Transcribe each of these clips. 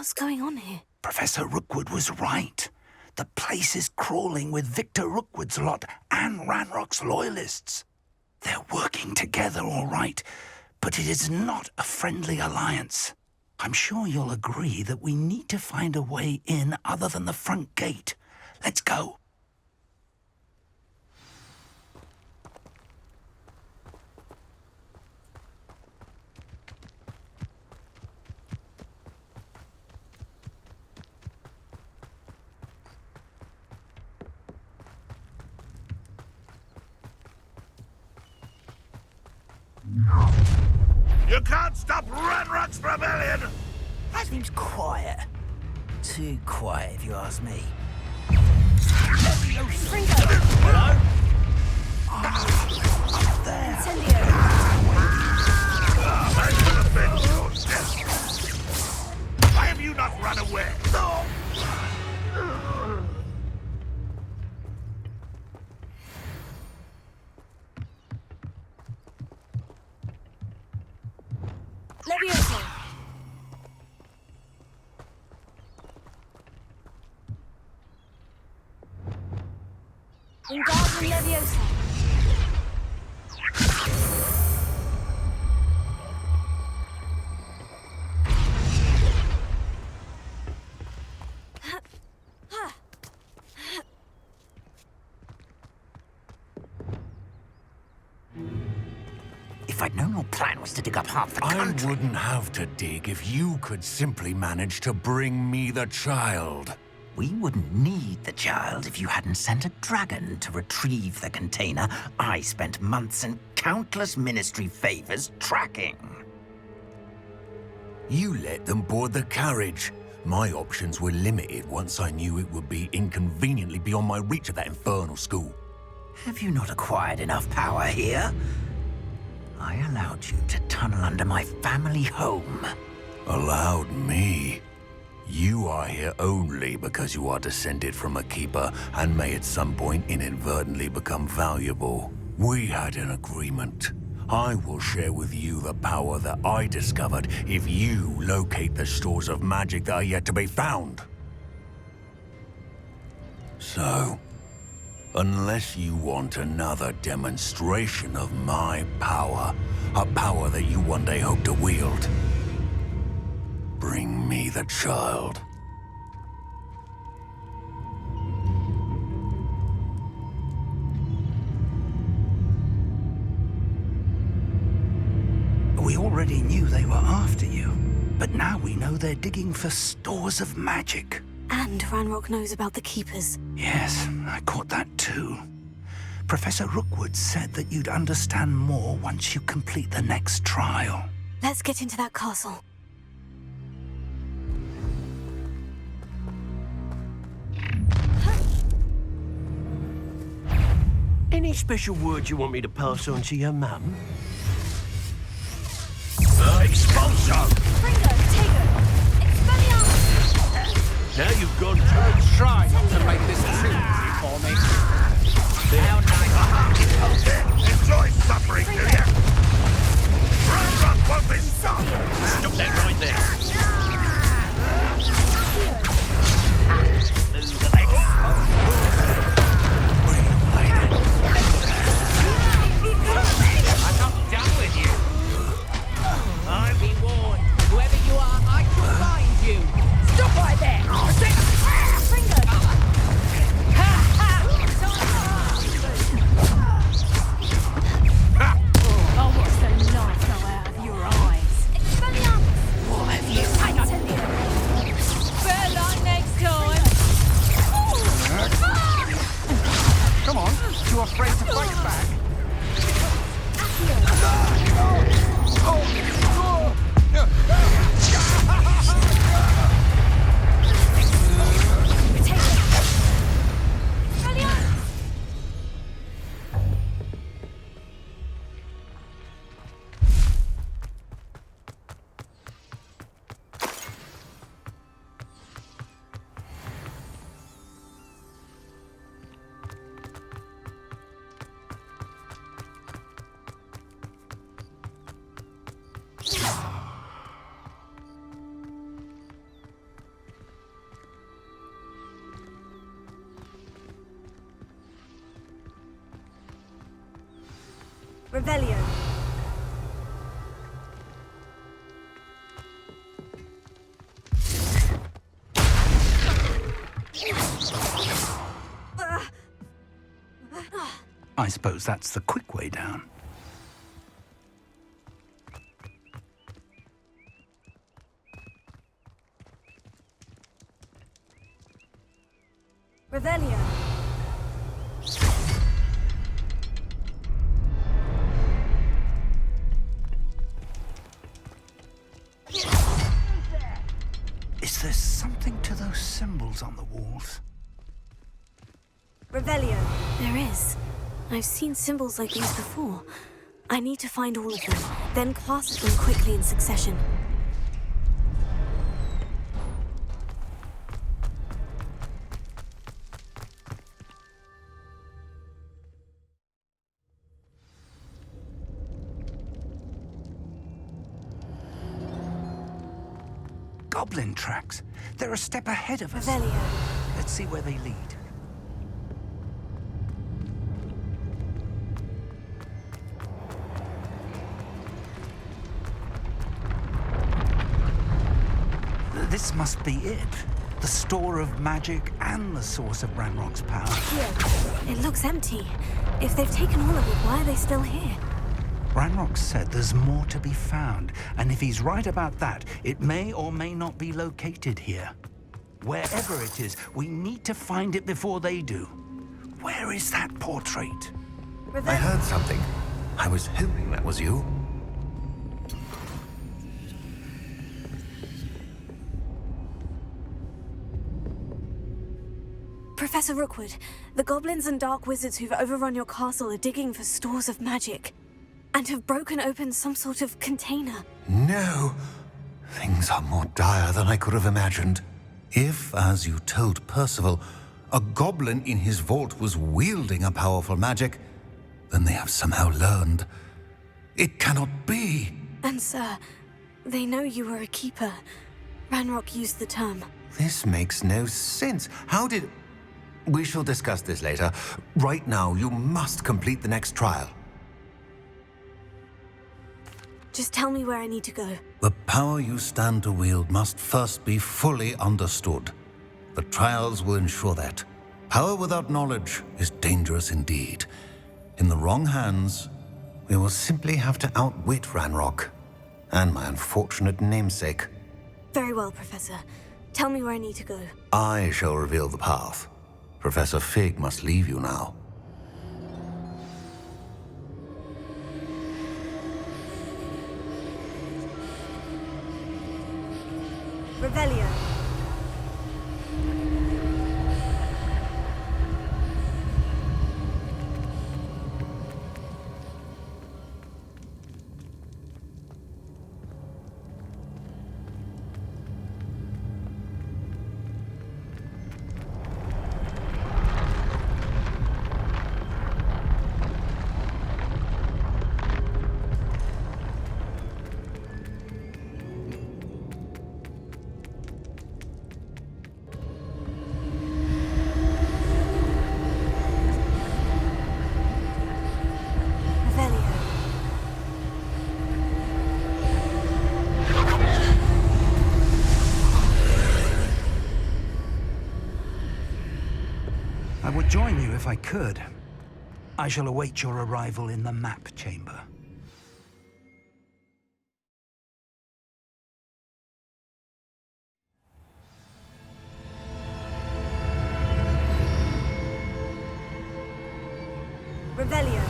What's going on here? Professor Rookwood was right. The place is crawling with Victor Rookwood's lot and Ranrock's loyalists. They're working together all right, but it is not a friendly alliance. I'm sure you'll agree that we need to find a way in other than the front gate. Let's go. You can't stop Ranrock's rebellion! Seems quiet. Too quiet, if you ask me. Hello? Up there. Incendio. I could have been your death. Why have you not run away? Levioso. Wingardium Leviosa. If I'd known your plan was to dig up half the country... I wouldn't have to dig if you could simply manage to bring me the child. We wouldn't need the child if you hadn't sent a dragon to retrieve the container I spent months and countless ministry favors tracking. You let them board the carriage. My options were limited once I knew it would be inconveniently beyond my reach at that infernal school. Have you not acquired enough power here? I allowed you to tunnel under my family home. Allowed me? You are here only because you are descended from a keeper and may at some point inadvertently become valuable. We had an agreement. I will share with you the power that I discovered if you locate the stores of magic that are yet to be found. So, unless you want another demonstration of my power, a power that you one day hope to wield, bring me the child. We already knew they were after you, but now we know they're digging for stores of magic. And Ranrock knows about the Keepers. Yes, I caught that too. Professor Rookwood said that you'd understand more once you complete the next trial. Let's get into that castle. Any special words you want me to pass on to your mum? Expulsion! Fringo, Tego, Expelliarmus! Now you've gone too... Try not to make this too easy for me. How nice. Enjoy suffering, do you? Ranrock won't be stopped! Stop that right there! I'm not done with you. I've been warned. Whoever you are, I shall find you. Stop right there! Fringo! Oh, what's the light go out of your eyes? Expelliarmus! What have you? Better luck next time! Come on. You afraid to fight back? Revelio. I suppose that's the quick way down. Revelio. Is there something to those symbols on the walls? Revelio. There is. I've seen symbols like these before. I need to find all of them, then cast them quickly in succession. Goblin tracks. They're a step ahead of us. Revelio. Let's see where they lead. This must be it. The store of magic and the source of Ranrock's power. Here. It looks empty. If they've taken all of it, why are they still here? Ranrock said there's more to be found, and if he's right about that, it may or may not be located here. Wherever it is, we need to find it before they do. Where is that portrait? I heard something. I was hoping that was you. Professor Rookwood, the goblins and dark wizards who've overrun your castle are digging for stores of magic, and have broken open some sort of container. No. Things are more dire than I could have imagined. If, as you told Percival, a goblin in his vault was wielding a powerful magic, then they have somehow learned. It cannot be. And sir, they know you were a keeper. Ranrock used the term. This makes no sense. How did... We shall discuss this later. Right now, you must complete the next trial. Just tell me where I need to go. The power you stand to wield must first be fully understood. The trials will ensure that. Power without knowledge is dangerous indeed. In the wrong hands, we will simply have to outwit Ranrock and my unfortunate namesake. Very well, Professor. Tell me where I need to go. I shall reveal the path. Professor Fig must leave you now. Revelio. I would join you if I could. I shall await your arrival in the map chamber. Revelio.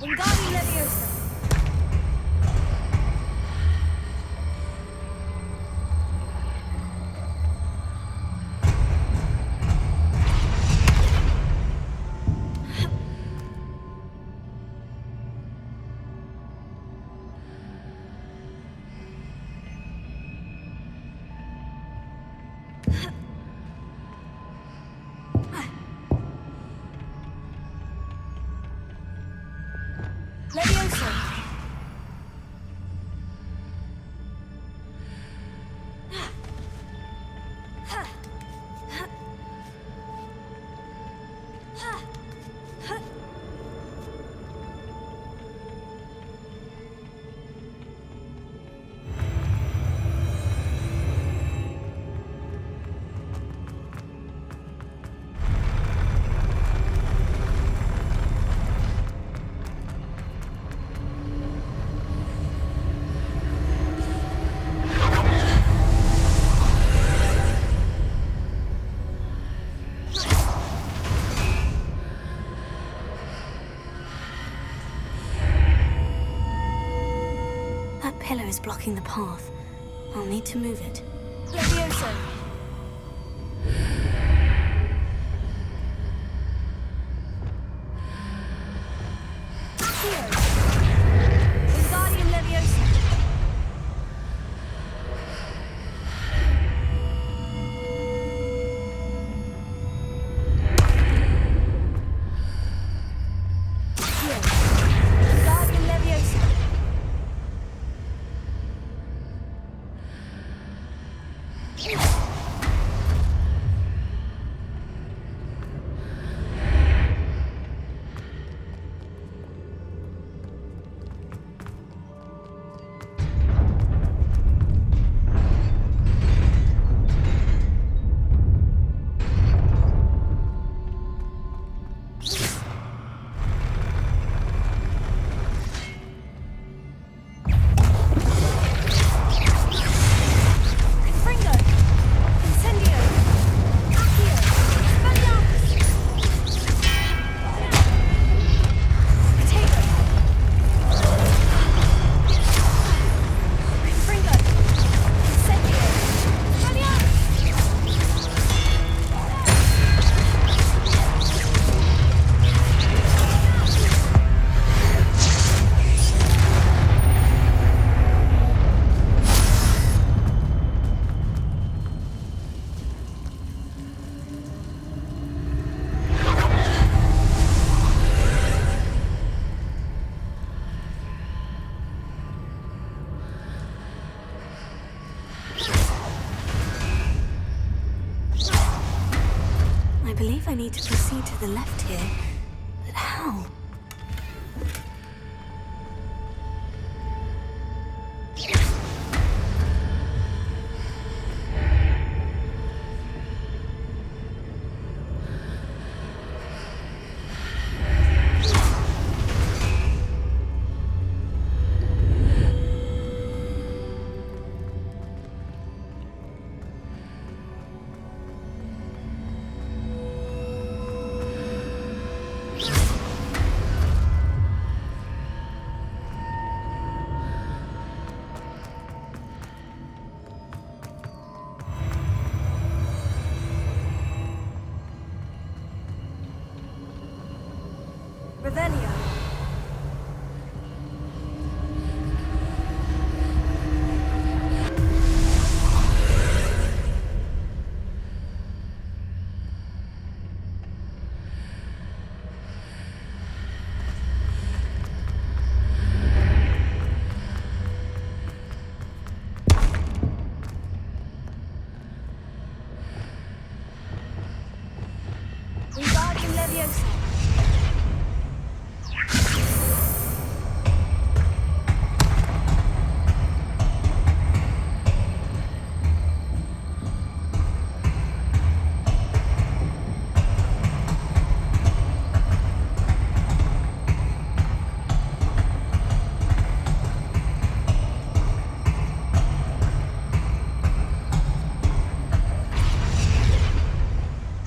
Wingardium Leviosa. Leviosa. That pillar is blocking the path. I'll need to move it. Leviosa! Accio! Wingardium Leviosa! Accio! Wingardium Leviosa! Confringo! Incendio! Accio! Expelliarmus! Potato! Confringo! Incendio! Expelliarmus! I believe I need to proceed to the left here, but how? Revelio. Wingardium Leviosa.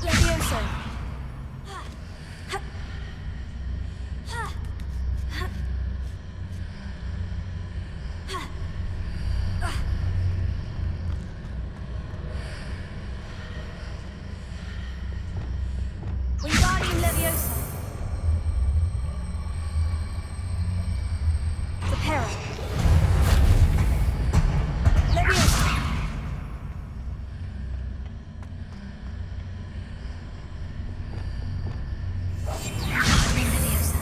Leviosa. Leviosa. Prepara. Leviosa. Leviosa.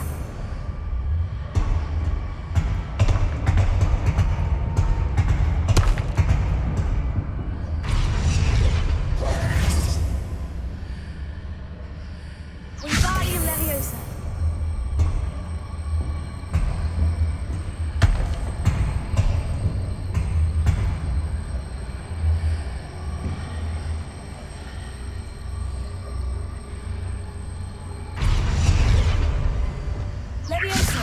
Wingardium Leviosa. Leviosa.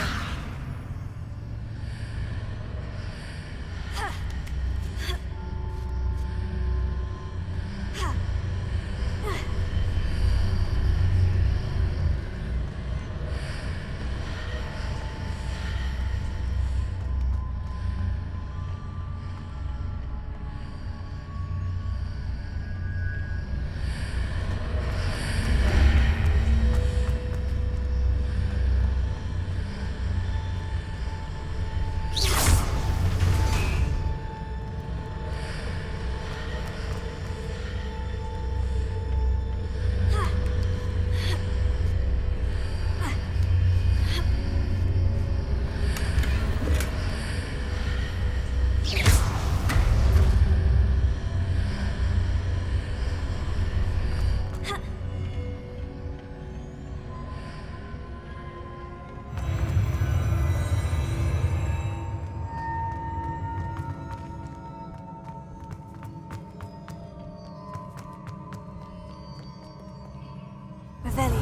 Revelio.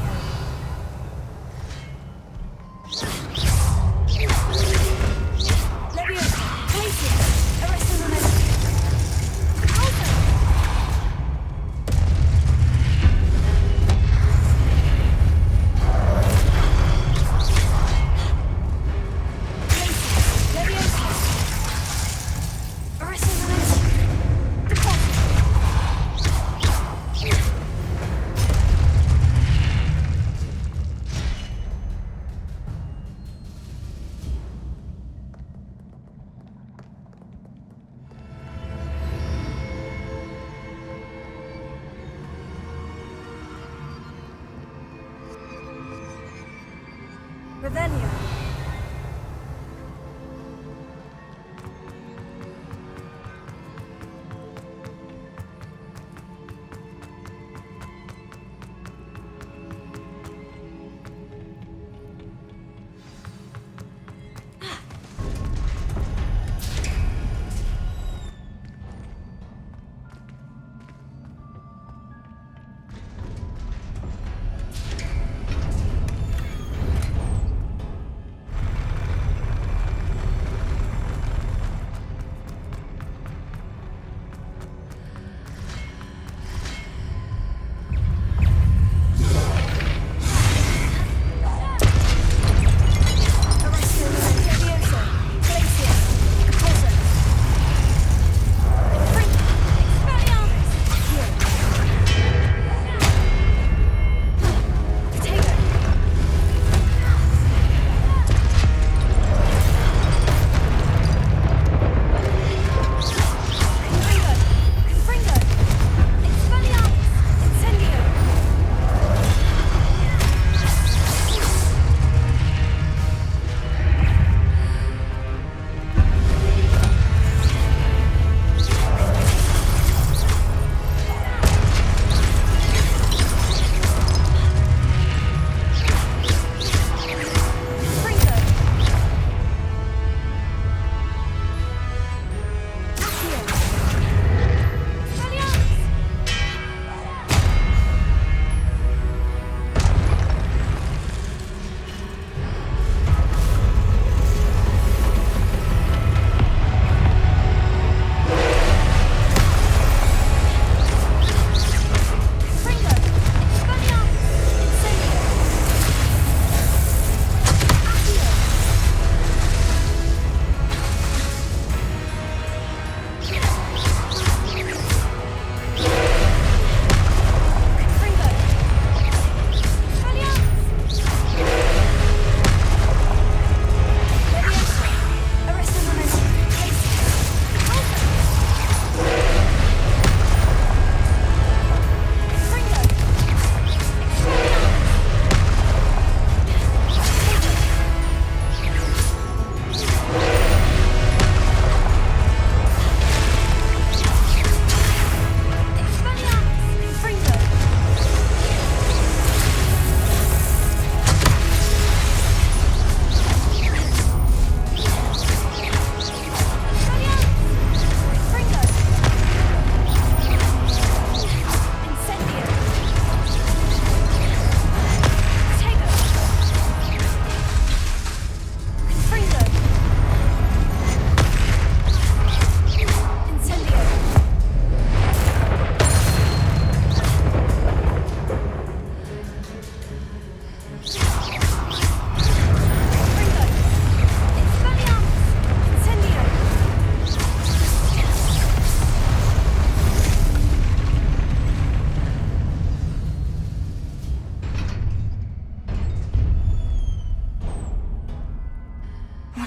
Leviosa. Glacier. Arresting momentum. Alpha. Glacier. Leviosa. Arresting momentum. Deposit. Revelio.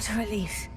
What a relief.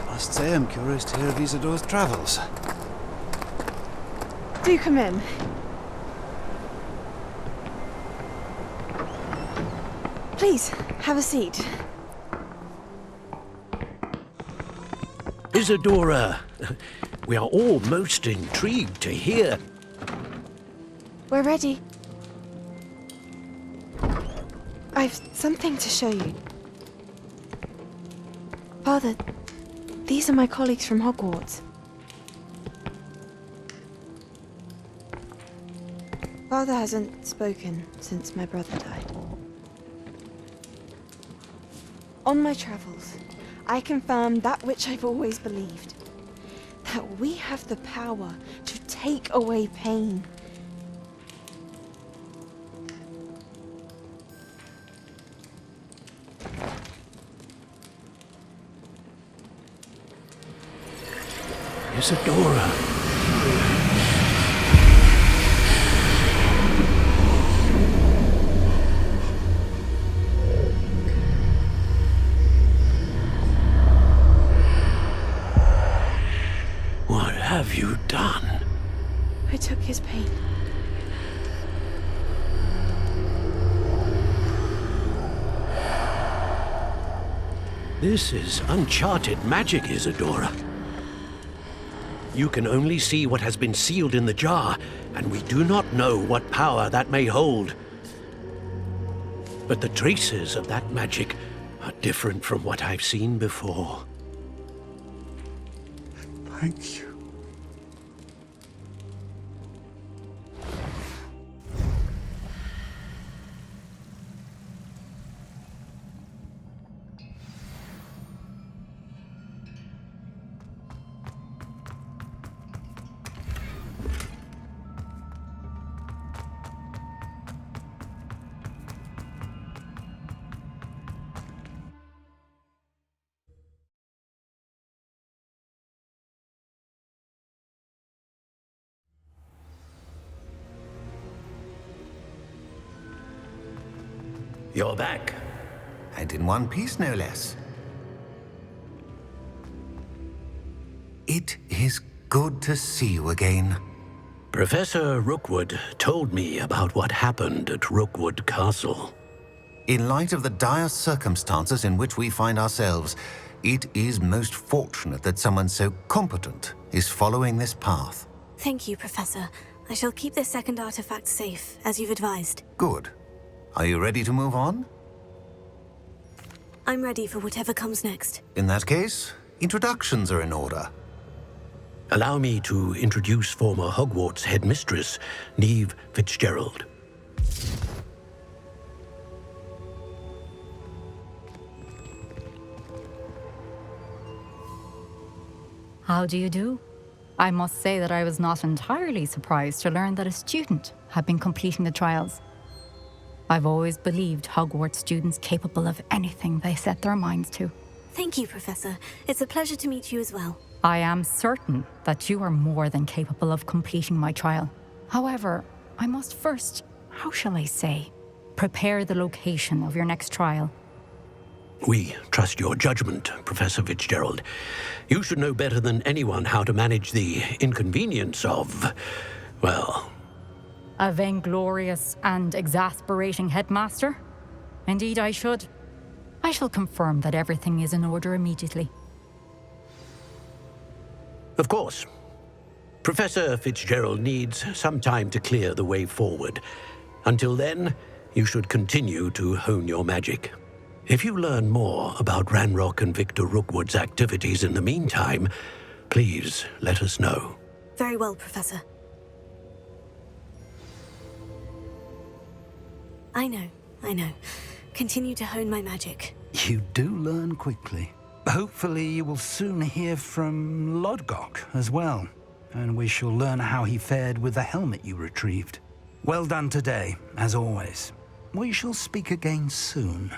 I must say I'm curious to hear of Isadore's travels. Do come in. Please, have a seat. Isadora, we are all most intrigued to hear. We're ready. I've something to show you. Father, these are my colleagues from Hogwarts. Father hasn't spoken since my brother died. On my travels, I confirmed that which I've always believed. That we have the power to take away pain. Isadora. What have you done? I took his pain. This is uncharted magic, Isadora. You can only see what has been sealed in the jar, and we do not know what power that may hold. But the traces of that magic are different from what I've seen before. Thank you. You're back. And in one piece, no less. It is good to see you again. Professor Rookwood told me about what happened at Rookwood Castle. In light of the dire circumstances in which we find ourselves, it is most fortunate that someone so competent is following this path. Thank you, Professor. I shall keep this second artifact safe, as you've advised. Good. Are you ready to move on? I'm ready for whatever comes next. In that case, introductions are in order. Allow me to introduce former Hogwarts headmistress, Neve Fitzgerald. How do you do? I must say that I was not entirely surprised to learn that a student had been completing the trials. I've always believed Hogwarts students capable of anything they set their minds to. Thank you, Professor. It's a pleasure to meet you as well. I am certain that you are more than capable of completing my trial. However, I must first, how shall I say, prepare the location of your next trial. We trust your judgment, Professor Fitzgerald. You should know better than anyone how to manage the inconvenience of, well... A vainglorious and exasperating headmaster? Indeed, I should. I shall confirm that everything is in order immediately. Of course. Professor Fitzgerald needs some time to clear the way forward. Until then, you should continue to hone your magic. If you learn more about Ranrock and Victor Rookwood's activities in the meantime, please let us know. Very well, Professor. I know. Continue to hone my magic. You do learn quickly. Hopefully you will soon hear from Lodgok as well, and we shall learn how he fared with the helmet you retrieved. Well done today, as always. We shall speak again soon.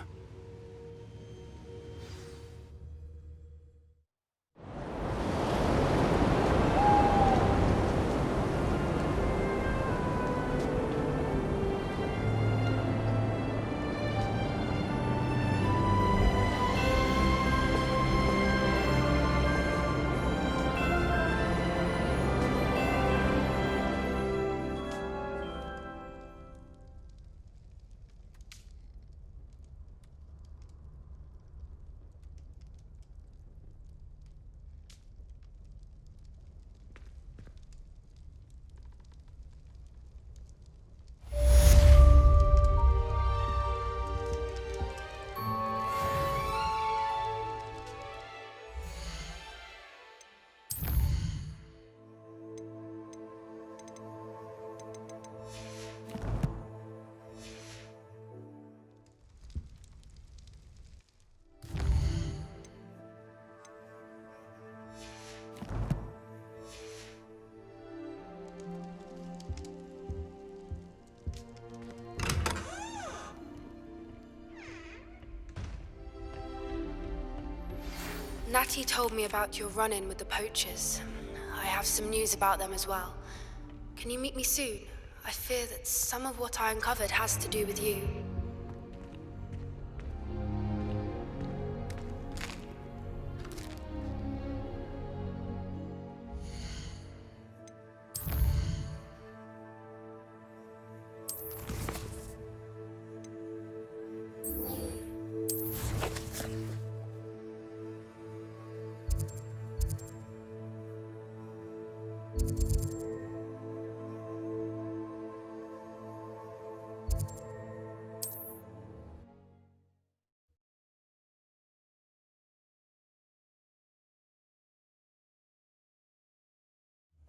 Natty told me about your run-in with the poachers. I have some news about them as well. Can you meet me soon? I fear that some of what I uncovered has to do with you.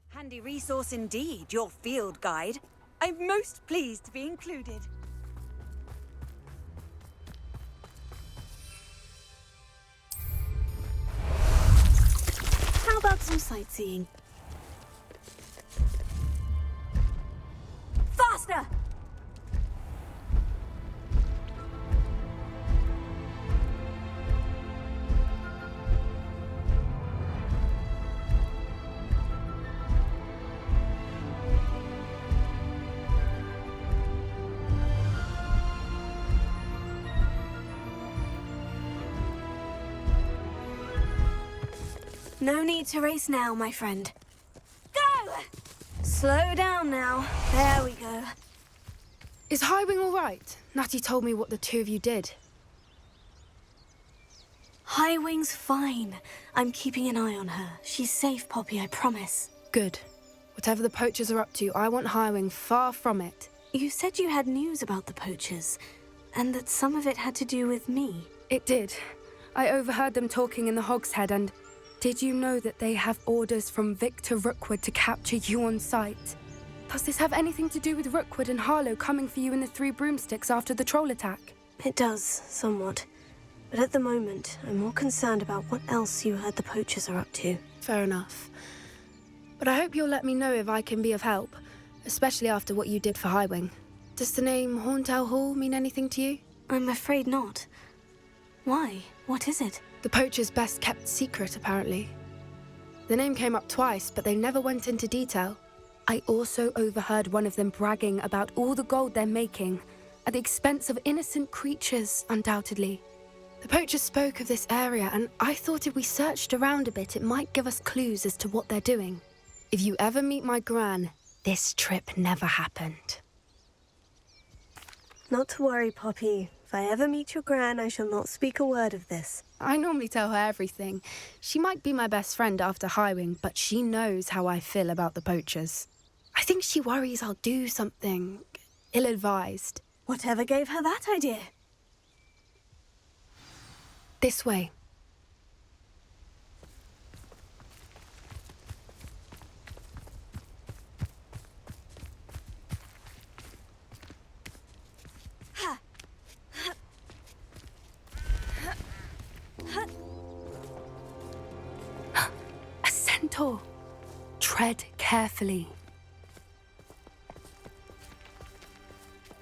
Handy resource indeed, your field guide. I'm most pleased to be included. How about some sightseeing? Faster! No need to race now, my friend. Go! Slow down now. There we go. Is Highwing all right? Natty told me what the two of you did. Highwing's fine. I'm keeping an eye on her. She's safe, Poppy, I promise. Good. Whatever the poachers are up to, I want Highwing far from it. You said you had news about the poachers, and that some of it had to do with me. It did. I overheard them talking in the Hogshead, and did you know that they have orders from Victor Rookwood to capture you on sight? Does this have anything to do with Rookwood and Harlow coming for you in the Three Broomsticks after the troll attack? It does, somewhat. But at the moment, I'm more concerned about what else you heard the poachers are up to. Fair enough. But I hope you'll let me know if I can be of help, especially after what you did for Highwing. Does the name Horntail Hall mean anything to you? I'm afraid not. Why? What is it? The poachers' best-kept secret, apparently. The name came up twice, but they never went into detail. I also overheard one of them bragging about all the gold they're making, at the expense of innocent creatures, undoubtedly. The poachers spoke of this area, and I thought if we searched around a bit, it might give us clues as to what they're doing. If you ever meet my Gran, this trip never happened. Not to worry, Poppy. If I ever meet your Gran, I shall not speak a word of this. I normally tell her everything. She might be my best friend after Highwing, but she knows how I feel about the poachers. I think she worries I'll do something ill-advised. Whatever gave her that idea? This way. A centaur. Tread carefully.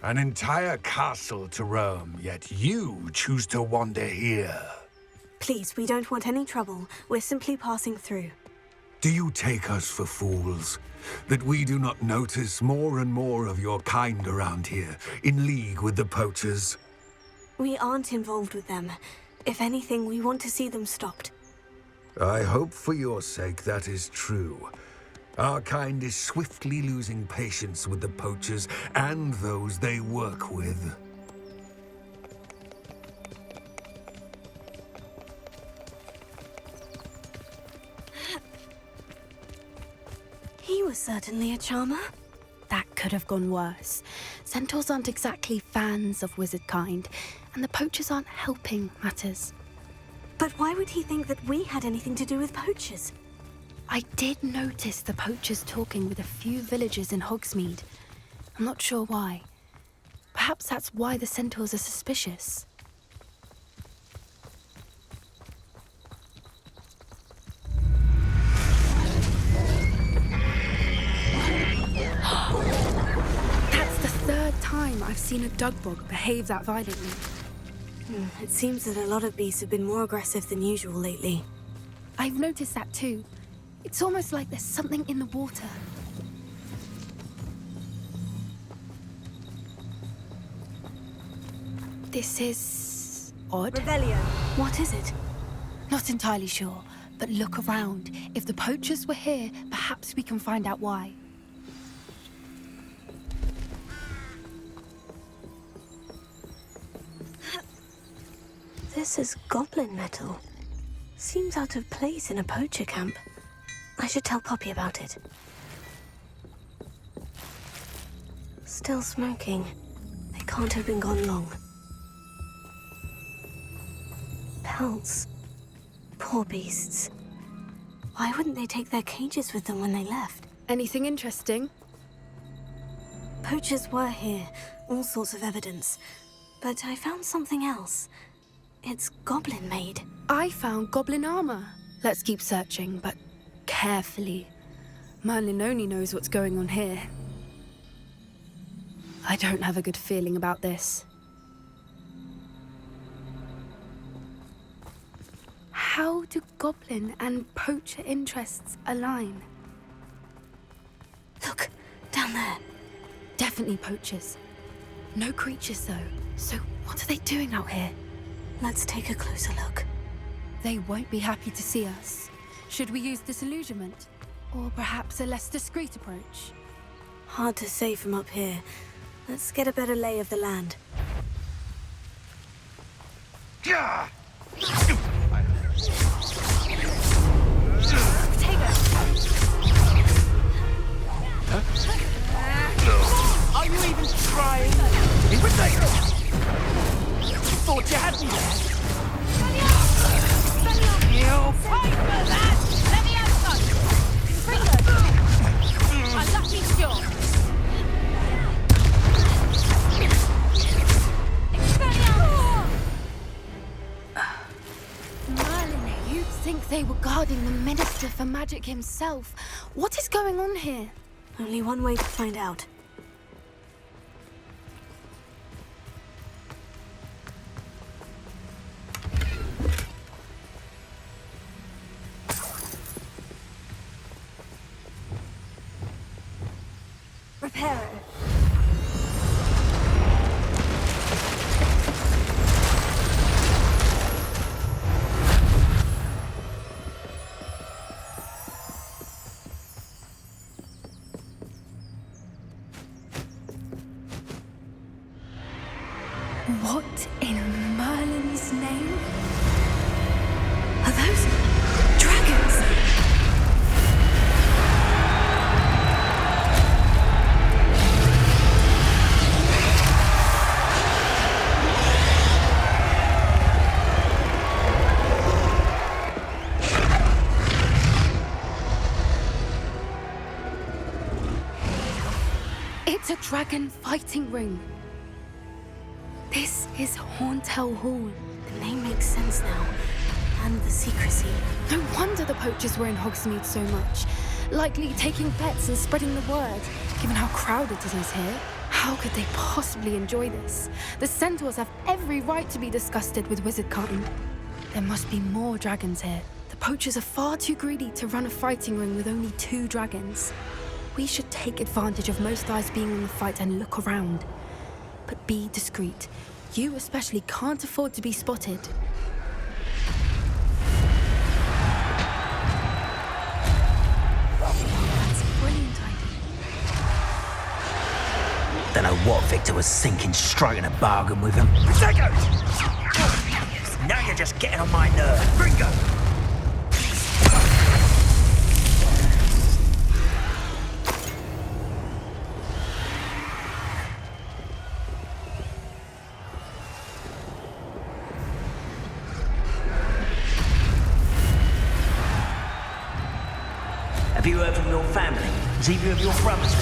An entire castle to roam, yet you choose to wander here. Please, we don't want any trouble. We're simply passing through. Do you take us for fools? That we do not notice more and more of your kind around here, in league with the poachers? We aren't involved with them. If anything, we want to see them stopped. I hope for your sake that is true. Our kind is swiftly losing patience with the poachers and those they work with. He was certainly a charmer. That could have gone worse. Centaurs aren't exactly fans of wizard kind, and the poachers aren't helping matters. But why would he think that we had anything to do with poachers? I did notice the poachers talking with a few villagers in Hogsmeade. I'm not sure why. Perhaps that's why the centaurs are suspicious. That's the third time I've seen a dugbog behave that violently. It seems that a lot of beasts have been more aggressive than usual lately. I've noticed that too. It's almost like there's something in the water. This is odd. Revelio. What is it? Not entirely sure, but look around. If the poachers were here, perhaps we can find out why. This is goblin metal. Seems out of place in a poacher camp. I should tell Poppy about it. Still smoking. They can't have been gone long. Pelts. Poor beasts. Why wouldn't they take their cages with them when they left? Anything interesting? Poachers were here. All sorts of evidence. But I found something else. It's goblin-made. I found goblin armor. Let's keep searching, but carefully. Merlin only knows what's going on here. I don't have a good feeling about this. How do goblin and poacher interests align? Look, down there. Definitely poachers. No creatures, though. So what are they doing out here? Let's take a closer look. They won't be happy to see us. Should we use disillusionment? Or perhaps a less discreet approach? Hard to say from up here. Let's get a better lay of the land. Yeah! Are you even trying? Thought you had me there. You'll fight for that! Let me have some! Bring a lucky shot! Merlin, you'd think they were guarding the Minister for Magic himself. What is going on here? Only one way to find out. Reparo. What in Merlin's name? Are those dragons? It's a dragon fighting ring. This is Horntail Hall. The name makes sense now. And the secrecy. No wonder the poachers were in Hogsmeade so much. Likely taking bets and spreading the word, given how crowded it is here. How could they possibly enjoy this? The centaurs have every right to be disgusted with wizardkind. There must be more dragons here. The poachers are far too greedy to run a fighting ring with only 2 dragons. We should take advantage of most eyes being on the fight and look around. But be discreet. You especially can't afford to be spotted. That's a brilliant idea. Don't know what Victor was thinking, striking a bargain with him. Prosecco! Now you're just getting on my nerves. Bingo! Have you heard from your family? Was either of your brothers?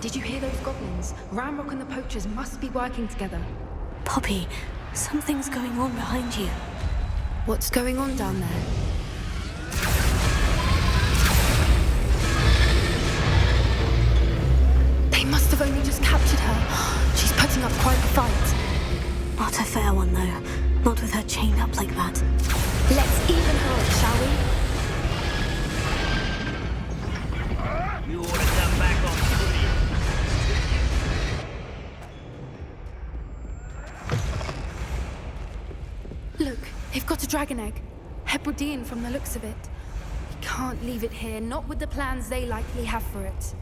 Did you hear those goblins? Ranrock and the poachers must be working together. Poppy, something's going on behind you. What's going on down there? They must have only just captured her. She's putting up quite a fight. Not a fair one, though. Not with her chained up like that. Let's even her up, shall we? You ought to come back on duty. Look, they've got a dragon egg. Hebridean from the looks of it. We can't leave it here, not with the plans they likely have for it.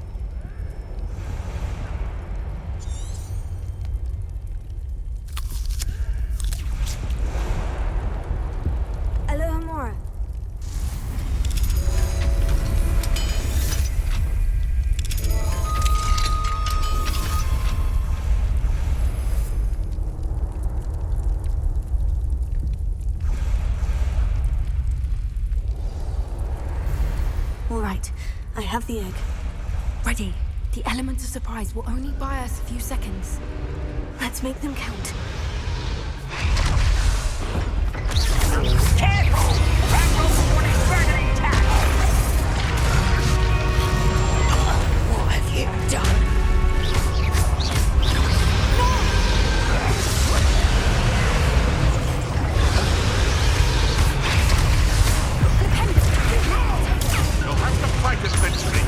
Alohomora. All right, I have the egg. Ready. The element of surprise will only buy us a few seconds. Let's make them count. Careful! Ranrock's warning burning attack! What have you done? You'll have to fight eventually.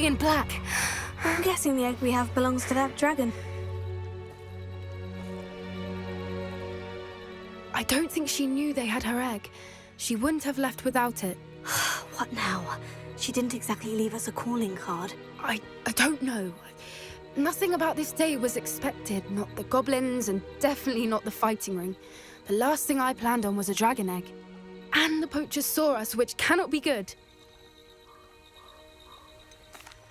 lady in black. I'm guessing the egg we have belongs to that dragon. I don't think she knew they had her egg. She wouldn't have left without it. What now? She didn't exactly leave us a calling card. I don't know. Nothing about this day was expected. Not the goblins, and definitely not the fighting ring. The last thing I planned on was a dragon egg. And the poachers saw us, which cannot be good.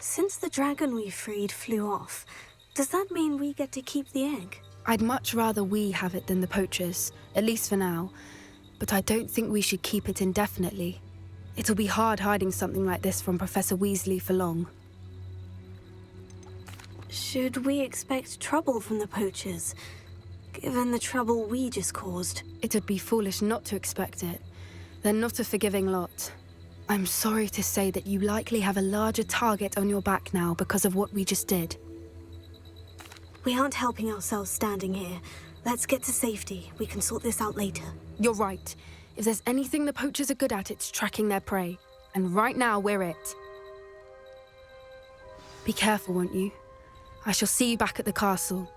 Since the dragon we freed flew off, does that mean we get to keep the egg? I'd much rather we have it than the poachers, at least for now. But I don't think we should keep it indefinitely. It'll be hard hiding something like this from Professor Weasley for long. Should we expect trouble from the poachers, given the trouble we just caused? It'd be foolish not to expect it. They're not a forgiving lot. I'm sorry to say that you likely have a larger target on your back now because of what we just did. We aren't helping ourselves standing here. Let's get to safety. We can sort this out later. You're right. If there's anything the poachers are good at, it's tracking their prey. And right now, we're it. Be careful, won't you? I shall see you back at the castle.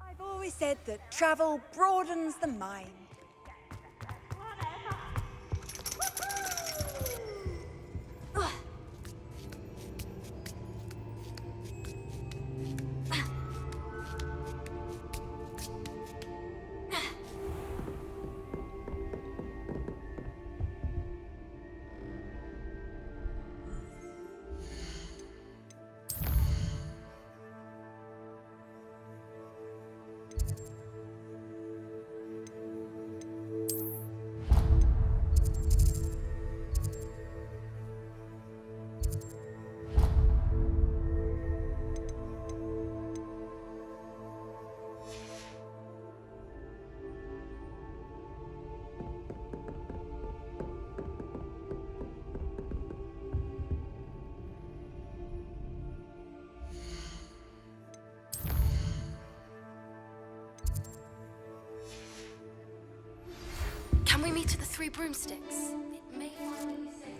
I've always said that travel broadens the mind. Can we meet at the Three Broomsticks? It may finally be safe.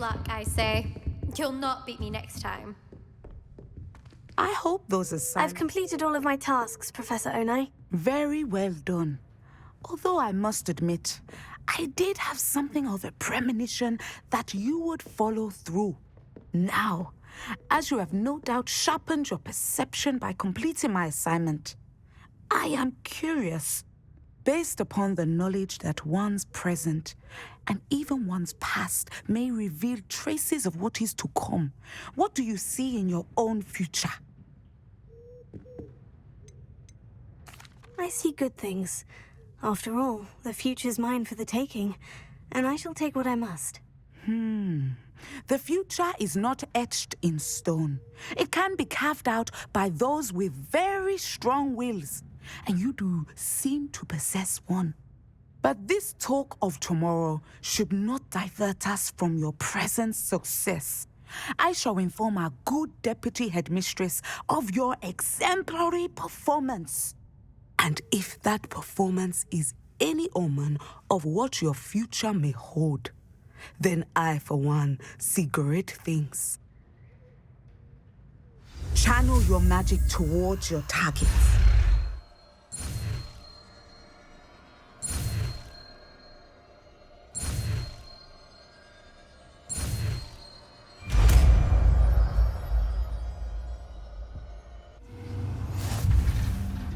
luck, I say. You'll not beat me next time. I hope those assignments... I've completed all of my tasks, Professor Onai. Very well done. Although I must admit, I did have something of a premonition that you would follow through. Now, as you have no doubt sharpened your perception by completing my assignment, I am curious, based upon the knowledge that one's present and even one's past may reveal traces of what is to come. What do you see in your own future? I see good things. After all, the future's mine for the taking, and I shall take what I must. The future is not etched in stone. It can be carved out by those with very strong wills, and you do seem to possess one. But this talk of tomorrow should not divert us from your present success. I shall inform our good deputy headmistress of your exemplary performance. And if that performance is any omen of what your future may hold, then I, for one, see great things. Channel your magic towards your targets.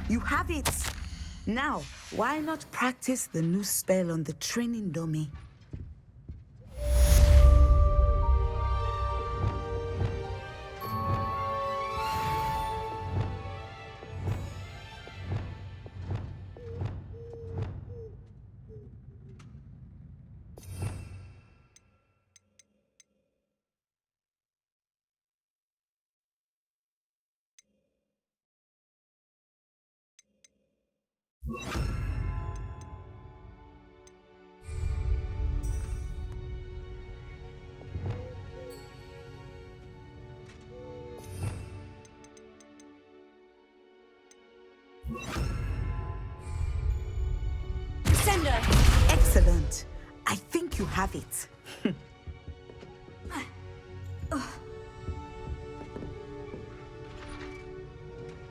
You have it! Now, why not practice the new spell on the training dummy? Sender! Excellent. I think you have it.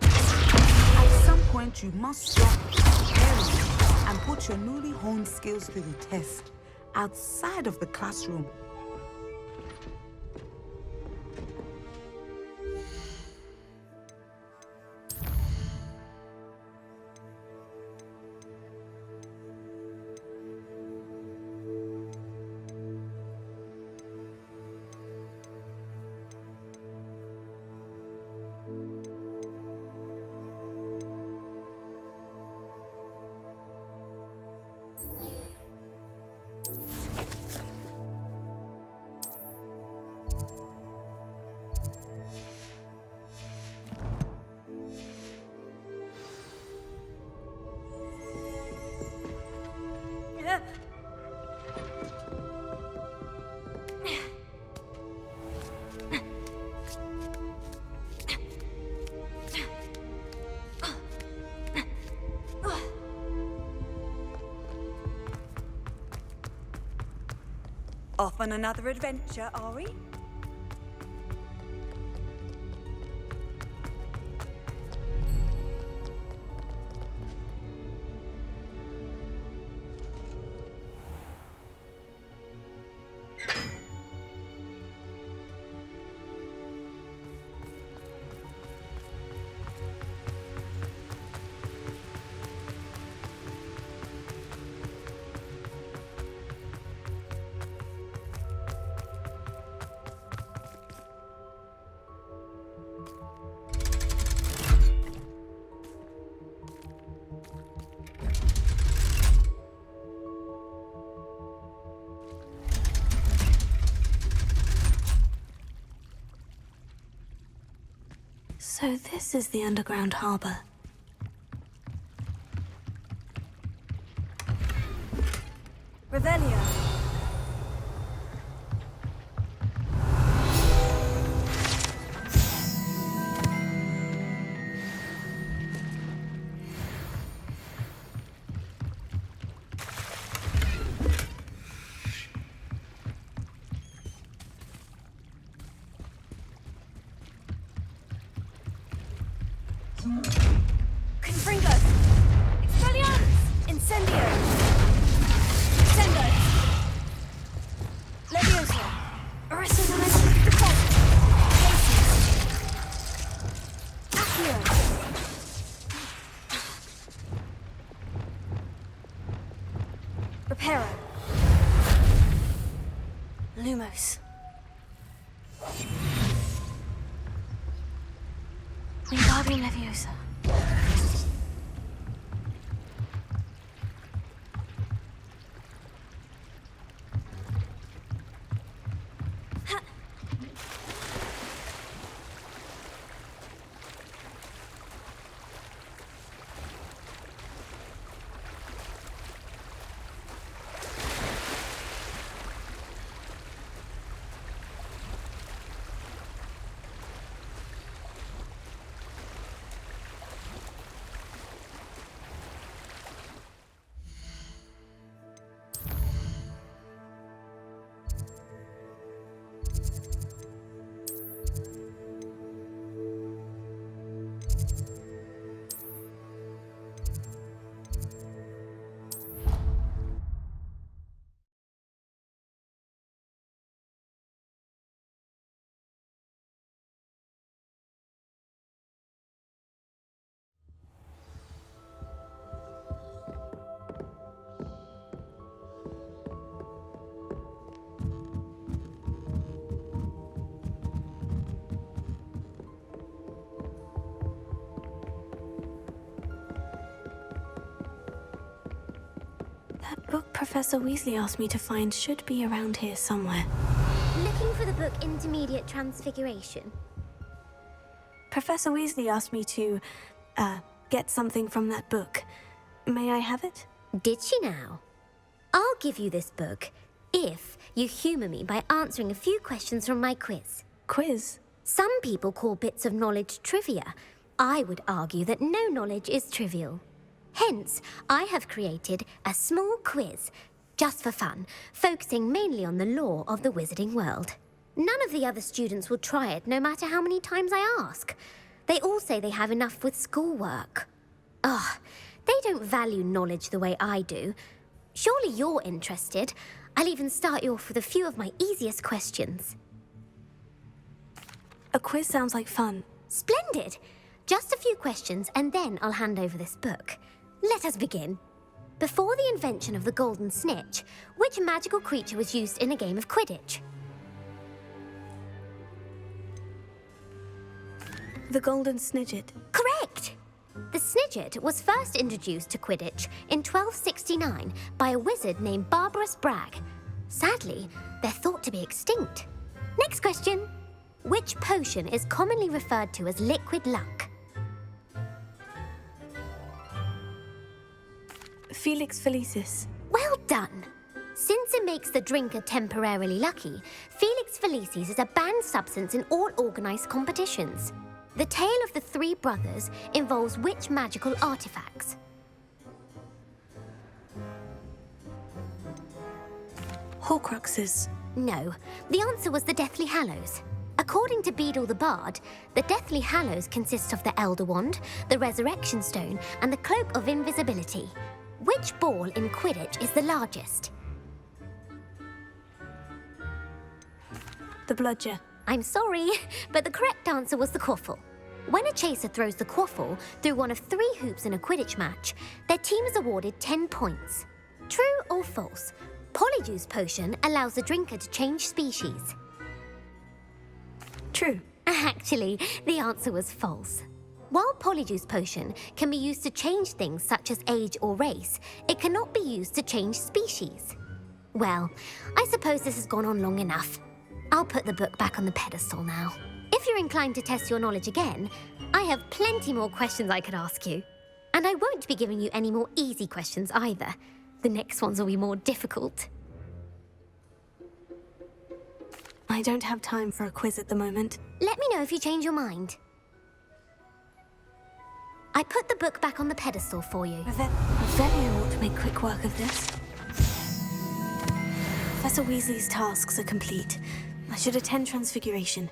At some point, you must stop preparing and put your newly honed skills to the test outside of the classroom. Off on another adventure, are we? So this is the underground harbor. Revelio. Confringo! Expelliarmus! Incendio! Sendo! Leviosa! Arrested Momentum! Deposit! Accio! Reparo! Lumos! Wingardium Leviosa! That book Professor Weasley asked me to find should be around here somewhere. Looking for the book Intermediate Transfiguration? Professor Weasley asked me to, get something from that book. May I have it? Did she now? I'll give you this book if you humour me by answering a few questions from my quiz. Quiz? Some people call bits of knowledge trivia. I would argue that no knowledge is trivial. Hence, I have created a small quiz, just for fun, focusing mainly on the lore of the wizarding world. None of the other students will try it, no matter how many times I ask. They all say they have enough with schoolwork. Ugh, they don't value knowledge the way I do. Surely you're interested. I'll even start you off with a few of my easiest questions. A quiz sounds like fun. Splendid! Just a few questions, and then I'll hand over this book. Let us begin. Before the invention of the golden snitch, which magical creature was used in a game of Quidditch? The golden snidget. Correct! The snidget was first introduced to Quidditch in 1269 by a wizard named Barbarous Bragg. Sadly, they're thought to be extinct. Next question. Which potion is commonly referred to as liquid luck? Felix Felicis. Well done! Since it makes the drinker temporarily lucky, Felix Felicis is a banned substance in all organised competitions. The tale of the three brothers involves which magical artifacts? Horcruxes. No, the answer was the Deathly Hallows. According to Beedle the Bard, the Deathly Hallows consists of the Elder Wand, the Resurrection Stone, and the Cloak of Invisibility. Which ball in Quidditch is the largest? The bludger. I'm sorry, but the correct answer was the quaffle. When a chaser throws the quaffle through one of 3 hoops in a Quidditch match, their team is awarded 10 points. True or false? Polyjuice Potion allows the drinker to change species. True. Actually, the answer was false. While Polyjuice Potion can be used to change things such as age or race, it cannot be used to change species. Well, I suppose this has gone on long enough. I'll put the book back on the pedestal now. If you're inclined to test your knowledge again, I have plenty more questions I could ask you. And I won't be giving you any more easy questions either. The next ones will be more difficult. I don't have time for a quiz at the moment. Let me know if you change your mind. I put the book back on the pedestal for you. Revelio ought to make quick work of this. Professor Weasley's tasks are complete. I should attend Transfiguration.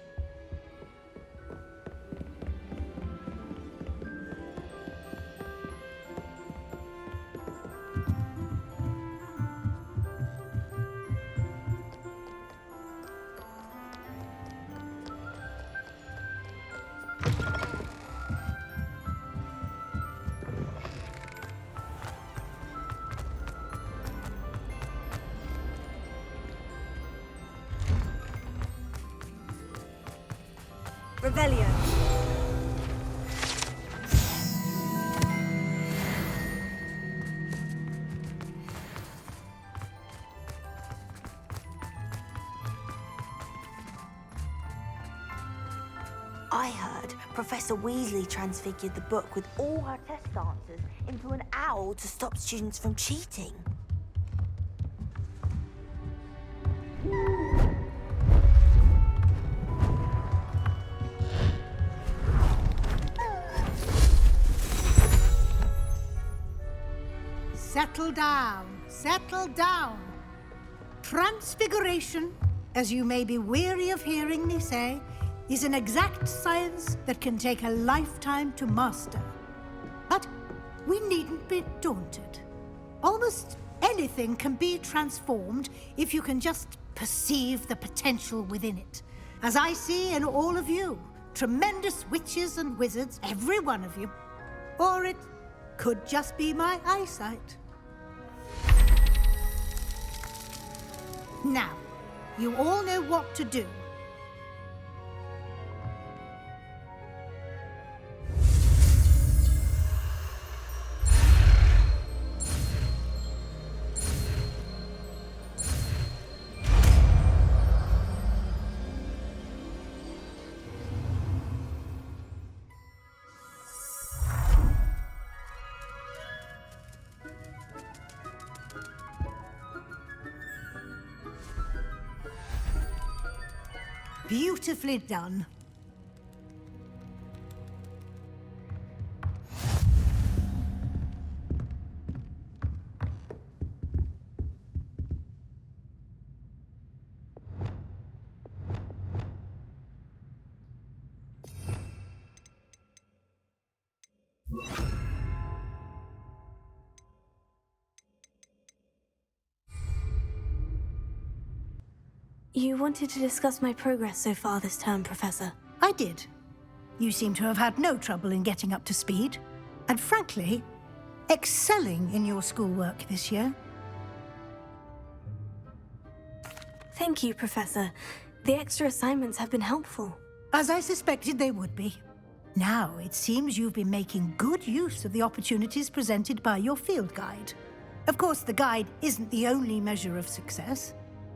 Revelio. I heard Professor Weasley transfigured the book with all her test answers into an owl to stop students from cheating. Settle down, settle down. Transfiguration, as you may be weary of hearing me say, is an exact science that can take a lifetime to master. But we needn't be daunted. Almost anything can be transformed if you can just perceive the potential within it. As I see in all of you, tremendous witches and wizards, every one of you. Or it could just be my eyesight. Now, you all know what to do. Beautifully done. You wanted to discuss my progress so far this term, Professor. I did. You seem to have had no trouble in getting up to speed, and frankly, excelling in your schoolwork this year. Thank you, Professor. The extra assignments have been helpful. As I suspected they would be. Now, it seems you've been making good use of the opportunities presented by your field guide. Of course, the guide isn't the only measure of success.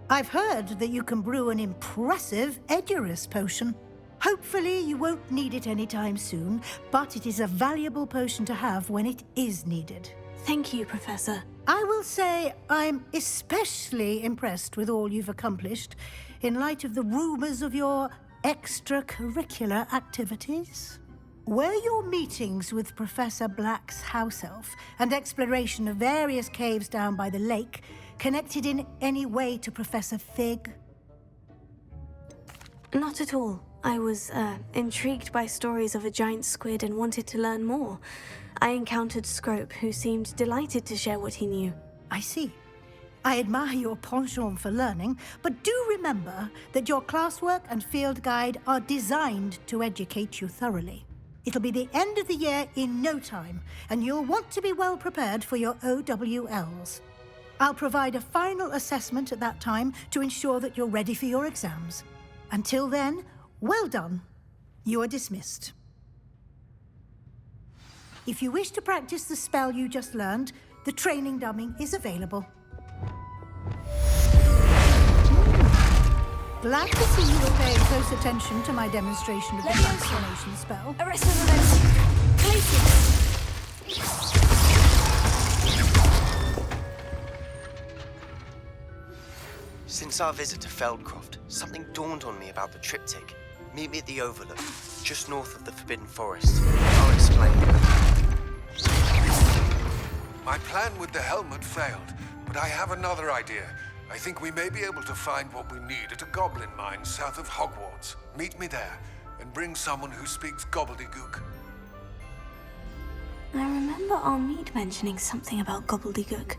I've heard that you can brew an impressive Edurus potion. Hopefully you won't need it anytime soon, but it is a valuable potion to have when it is needed. Thank you, Professor. I will say I'm especially impressed with all you've accomplished in light of the rumors of your extracurricular activities. Were your meetings with Professor Black's house elf and exploration of various caves down by the lake connected in any way to Professor Fig? Not at all. I was intrigued by stories of a giant squid and wanted to learn more. I encountered Scrope, who seemed delighted to share what he knew. I see. I admire your penchant for learning, but do remember that your classwork and field guide are designed to educate you thoroughly. It'll be the end of the year in no time, and you'll want to be well prepared for your OWLs. I'll provide a final assessment at that time to ensure that you're ready for your exams. Until then, well done. You are dismissed. If you wish to practice the spell you just learned, the training dummy is available. Glad to see you were paying close attention to my demonstration of the transformation spell. Since our visit to Feldcroft, something dawned on me about the triptych. Meet me at the Overlook, just north of the Forbidden Forest. I'll explain. My plan with the helmet failed, but I have another idea. I think we may be able to find what we need at a goblin mine south of Hogwarts. Meet me there, and bring someone who speaks gobbledygook. I remember Armide mentioning something about gobbledygook.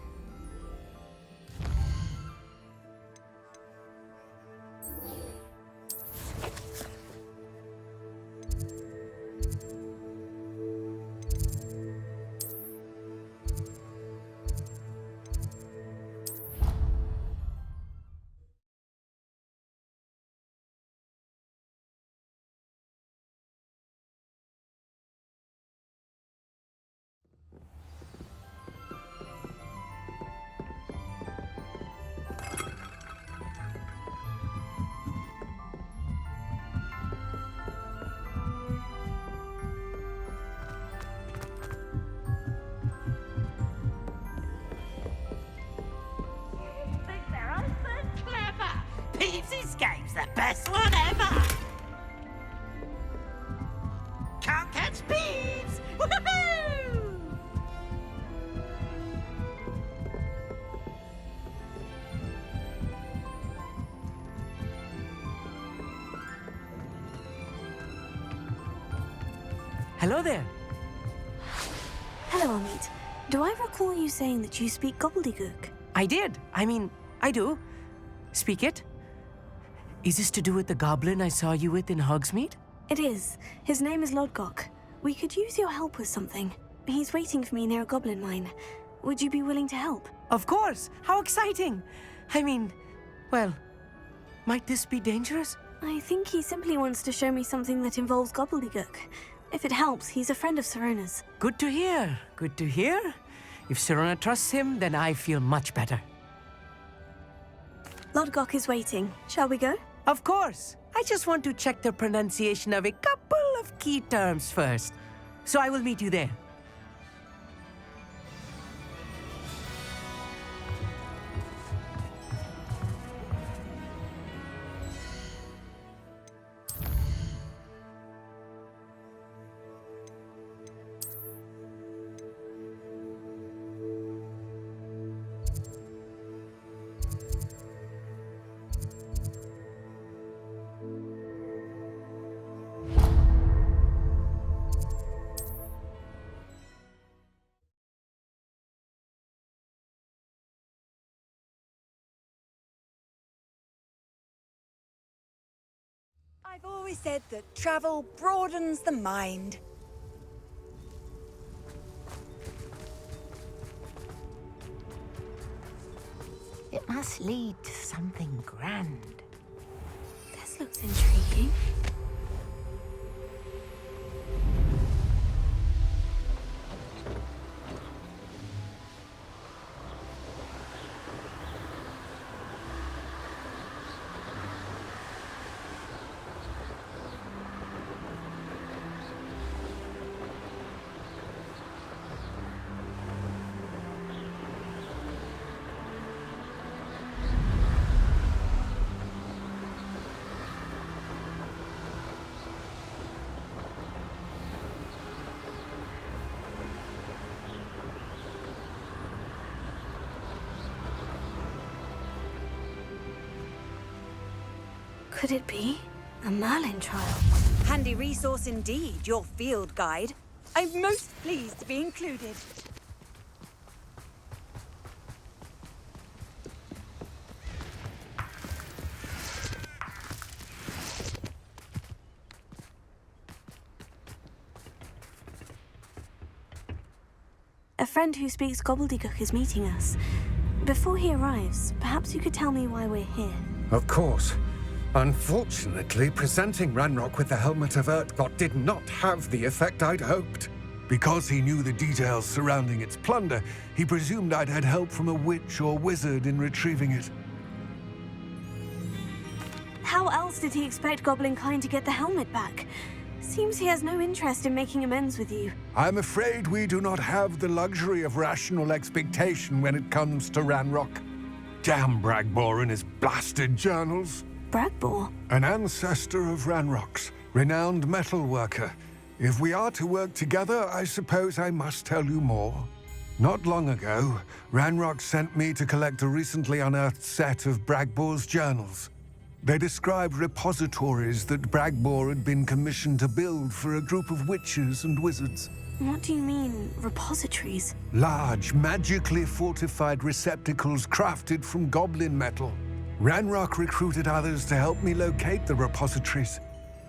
best one ever! Can't catch bees! Woohoo! Hello there. Hello, Amit. Do I recall you saying that you speak gobbledygook? I did. I do. Speak it. Is this to do with the goblin I saw you with in Hogsmeade? It is. His name is Lodgok. We could use your help with something. He's waiting for me near a goblin mine. Would you be willing to help? Of course! How exciting! Well, might this be dangerous? I think he simply wants to show me something that involves gobbledygook. If it helps, he's a friend of Sirona's. Good to hear. Good to hear. If Sirona trusts him, then I feel much better. Lodgok is waiting. Shall we go? Of course. I just want to check the pronunciation of a couple of key terms first. So I will meet you there. I've always said that travel broadens the mind. It must lead to something grand. This looks intriguing. Could it be a Merlin trial? Handy resource indeed, your field guide. I'm most pleased to be included. A friend who speaks gobbledygook is meeting us. Before he arrives, perhaps you could tell me why we're here. Of course. Unfortunately, presenting Ranrock with the Helmet of Urtkot did not have the effect I'd hoped. Because he knew the details surrounding its plunder, he presumed I'd had help from a witch or wizard in retrieving it. How else did he expect Goblinkind to get the helmet back? Seems he has no interest in making amends with you. I'm afraid we do not have the luxury of rational expectation when it comes to Ranrock. Damn Bragbor and his blasted journals. Bragbor? An ancestor of Ranrock's, renowned metal worker. If we are to work together, I suppose I must tell you more. Not long ago, Ranrock sent me to collect a recently unearthed set of Bragbor's journals. They described repositories that Bragbor had been commissioned to build for a group of witches and wizards. What do you mean, repositories? Large, magically fortified receptacles crafted from goblin metal. Ranrock recruited others to help me locate the repositories.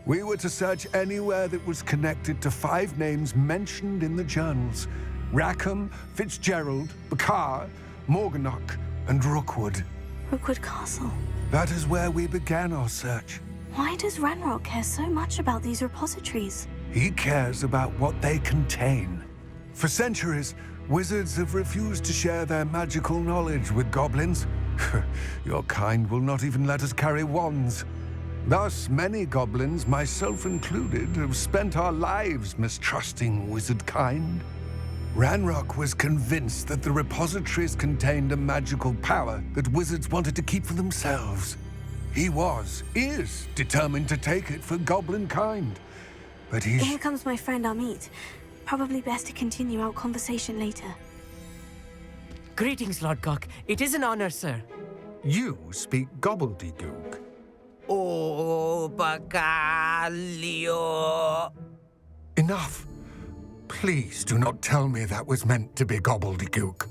We were to search anywhere that was connected to 5 names mentioned in the journals: Rackham, Fitzgerald, Bakar, Morganach, and Rookwood. Rookwood Castle. That is where we began our search. Why does Ranrock care so much about these repositories? He cares about what they contain. For centuries, wizards have refused to share their magical knowledge with goblins. Your kind will not even let us carry wands. Thus, many goblins, myself included, have spent our lives mistrusting wizard kind. Ranrock was convinced that the repositories contained a magical power that wizards wanted to keep for themselves. He is determined to take it for goblin kind. But he's... Here comes my friend Amit. Probably best to continue our conversation later. Greetings, Lord Cock. It is an honor, sir. You speak gobbledygook. Oh, Bacalio. Enough. Please do not tell me that was meant to be gobbledygook.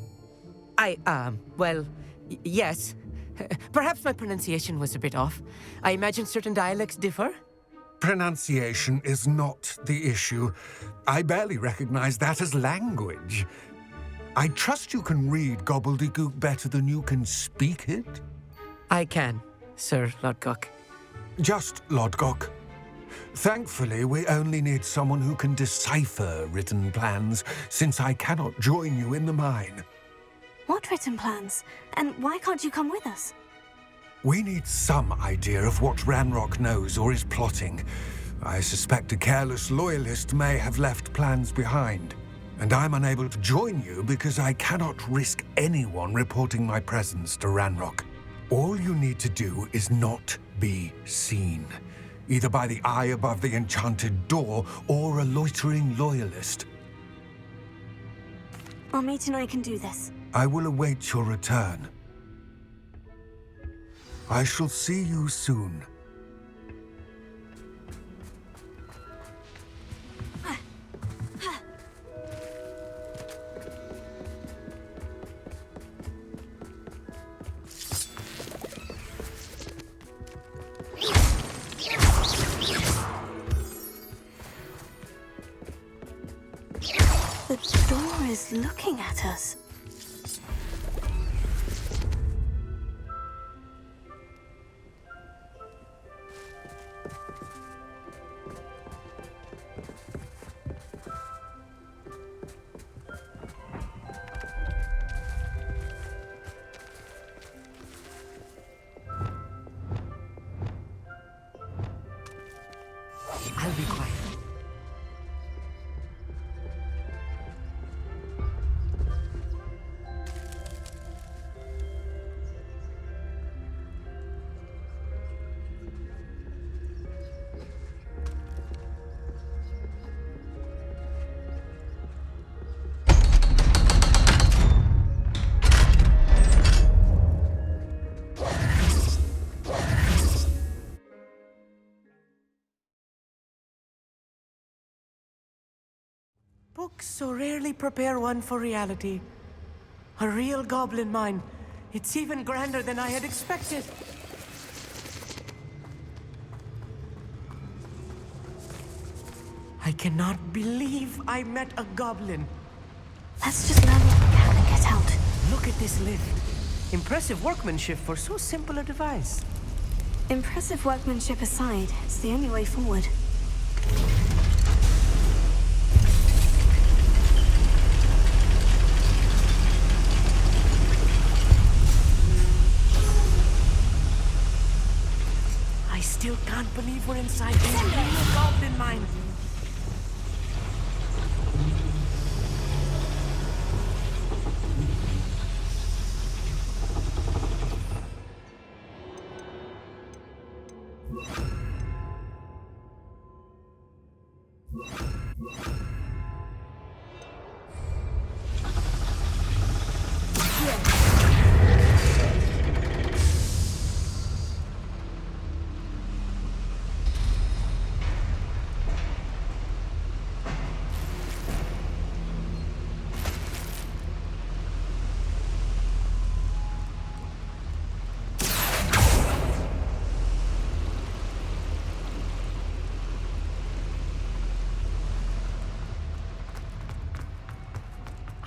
Well, yes. Perhaps my pronunciation was a bit off. I imagine certain dialects differ. Pronunciation is not the issue. I barely recognize that as language. I trust you can read gobbledygook better than you can speak it? I can, Sir Lodgok. Just Lodgok. Thankfully, we only need someone who can decipher written plans, since I cannot join you in the mine. What written plans? And why can't you come with us? We need some idea of what Ranrock knows or is plotting. I suspect a careless loyalist may have left plans behind. And I'm unable to join you because I cannot risk anyone reporting my presence to Ranrock. All you need to do is not be seen, either by the eye above the enchanted door or a loitering loyalist. Amit and I can do this. I will await your return. I shall see you soon. The door is looking at us. I'll be quiet. Books so rarely prepare one for reality. A real goblin mine. It's even grander than I had expected. I cannot believe I met a goblin. Let's just learn what we can and get out. Look at this lift. Impressive workmanship for so simple a device. Impressive workmanship aside, it's the only way forward. I still can't believe we're inside a real goblin mine.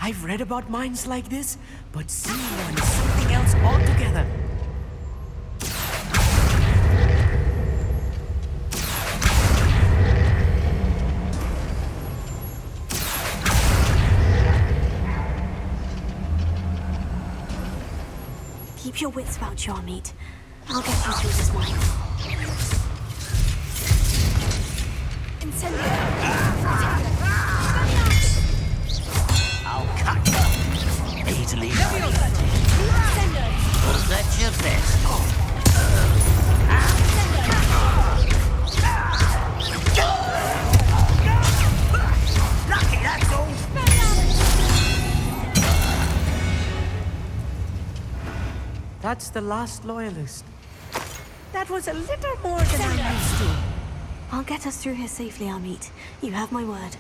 I've read about mines like this, but seeing one is something else altogether. Keep your wits about you, Amit. I'll get you through this mine. I'll cut you. Easily done. Let your best. That's the last loyalist. That was a little more than I'm used to. I'll get us through here safely, Amit. You have my word.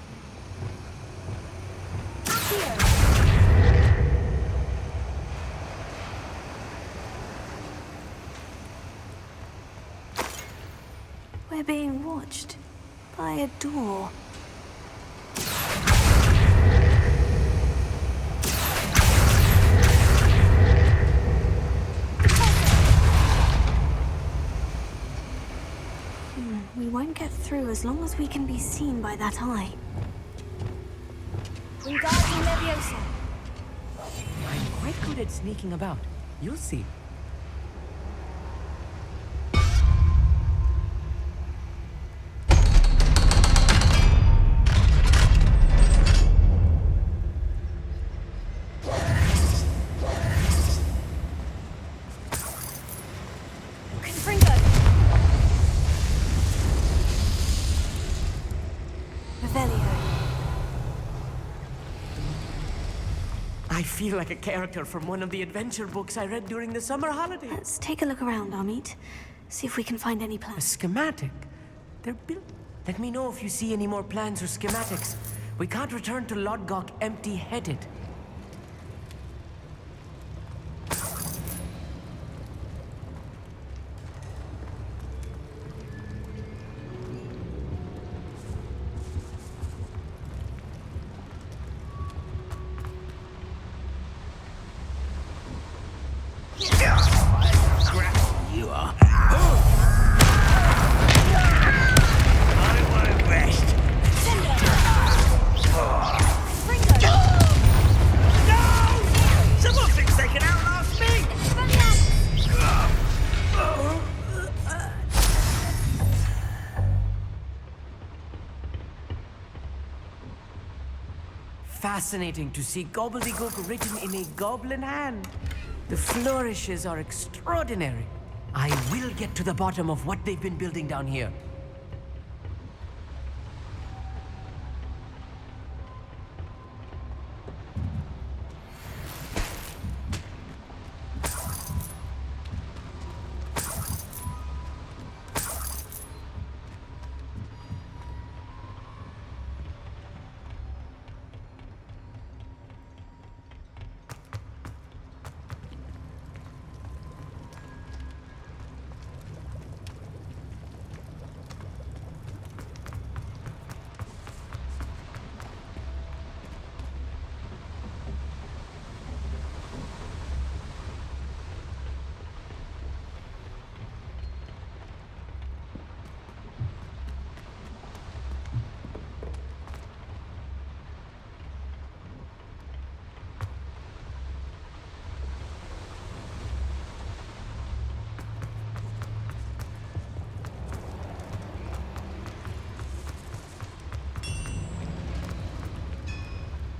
We're being watched by a door. We won't get through as long as we can be seen by that eye. Wingardium Leviosa. I'm quite good at sneaking about. You'll see. I feel like a character from one of the adventure books I read during the summer holidays. Let's take a look around, Amit. See if we can find any plans. A schematic? They're built. Let me know if you see any more plans or schematics. We can't return to Lodgok empty-headed. You are. Someone thinks they can outlast me! Fascinating to see gobbledygook written in a goblin hand. The flourishes are extraordinary. I will get to the bottom of what they've been building down here.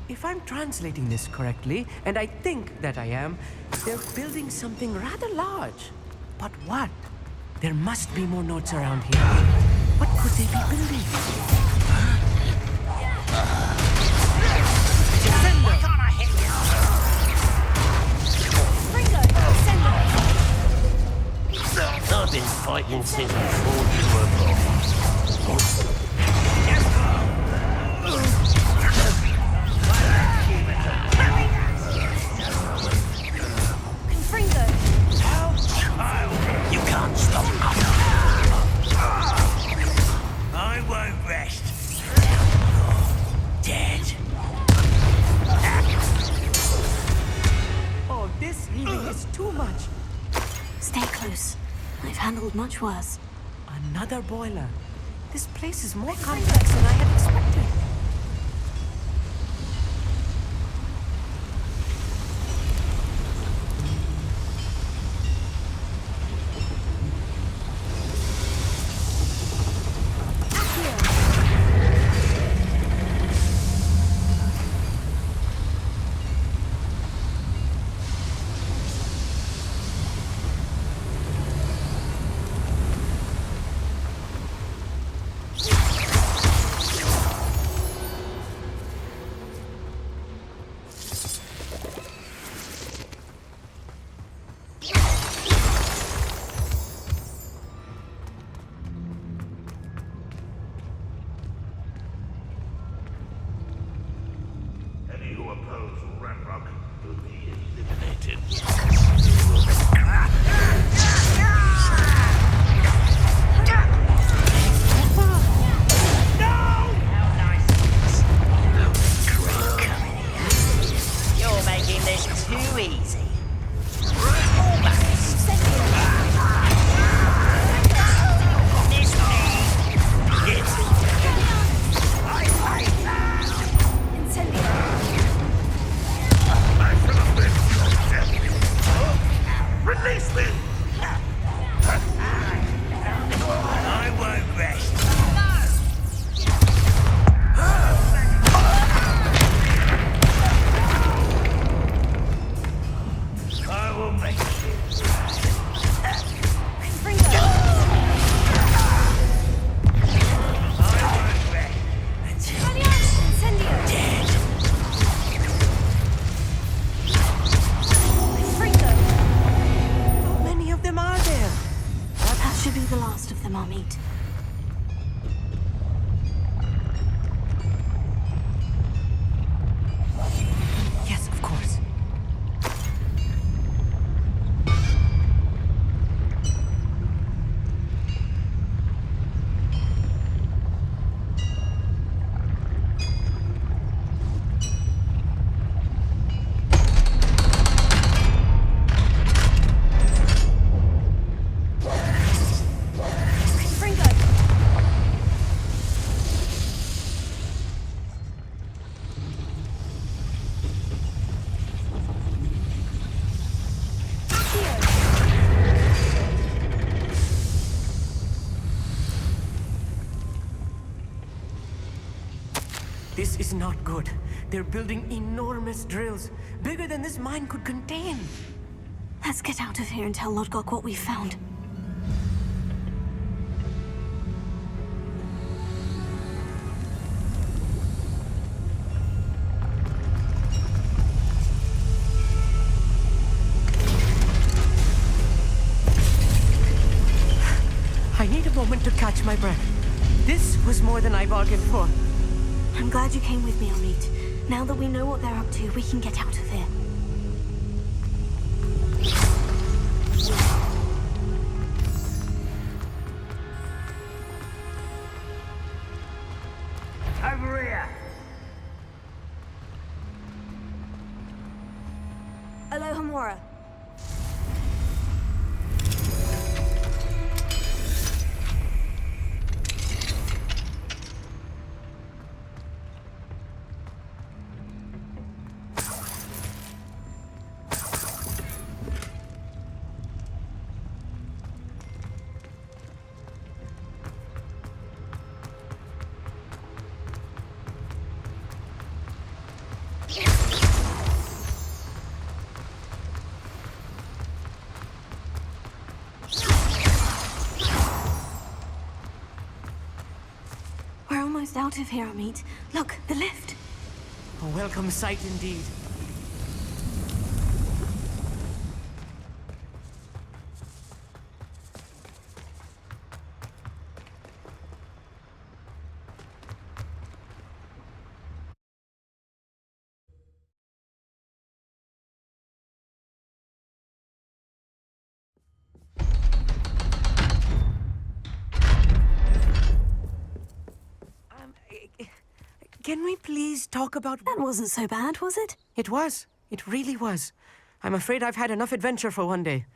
If I'm translating this correctly, and I think that I am, they're building something rather large. But what? There must be more notes around here. What could they be building? Why can't I hit you? I've been fighting since before you were born. You can't stop me. I won't rest. Dead. Oh, this healing is too much. Stay close. I've handled much worse. Another boiler. This place is more complex than I had expected. oppose Ranrock will be eliminated. You're making this too easy. Release me! I won't rest. I will make it. How many of them are there? That should be the last of them, Amit. Yes, of course. This is not good. They're building enormous drills, bigger than this mine could contain. Let's get out of here and tell Lodgok what we found. I need a moment to catch my breath. This was more than I bargained for. I'm glad you came with me, Amit. Now that we know what they're up to, we can get out of here. Over here! Alohomora. We're almost out of here, Amit. Look, the lift. A welcome sight indeed. Can we please talk about... That wasn't so bad, was it? It was. It really was. I'm afraid I've had enough adventure for one day.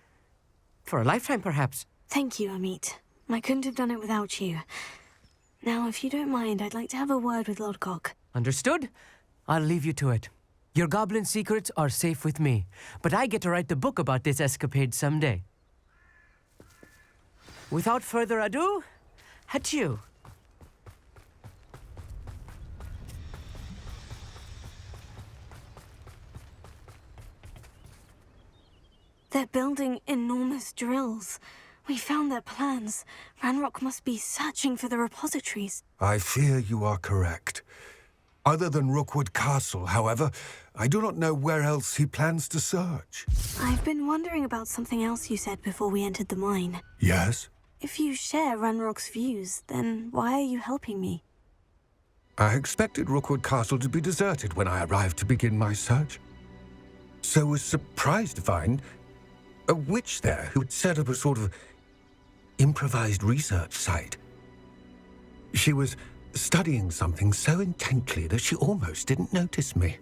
For a lifetime, perhaps. Thank you, Amit. I couldn't have done it without you. Now, if you don't mind, I'd like to have a word with Lodgok. Understood? I'll leave you to it. Your goblin secrets are safe with me, but I get to write the book about this escapade someday. Without further ado, adieu. They're building enormous drills. We found their plans. Ranrock must be searching for the repositories. I fear you are correct. Other than Rookwood Castle, however, I do not know where else he plans to search. I've been wondering about something else you said before we entered the mine. Yes? If you share Ranrock's views, then why are you helping me? I expected Rookwood Castle to be deserted when I arrived to begin my search. So was surprised to find a witch there who had set up a sort of improvised research site. She was studying something so intently that she almost didn't notice me.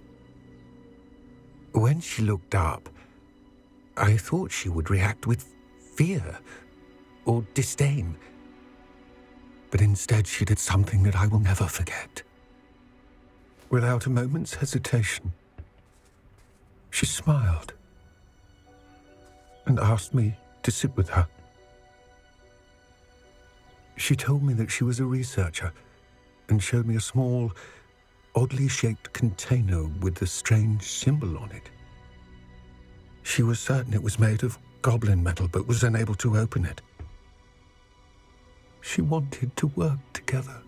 When she looked up, I thought she would react with fear or disdain. But instead she did something that I will never forget. Without a moment's hesitation, she smiled and asked me to sit with her. She told me that she was a researcher and showed me a small, oddly shaped container with a strange symbol on it. She was certain it was made of goblin metal, but was unable to open it. She wanted to work together.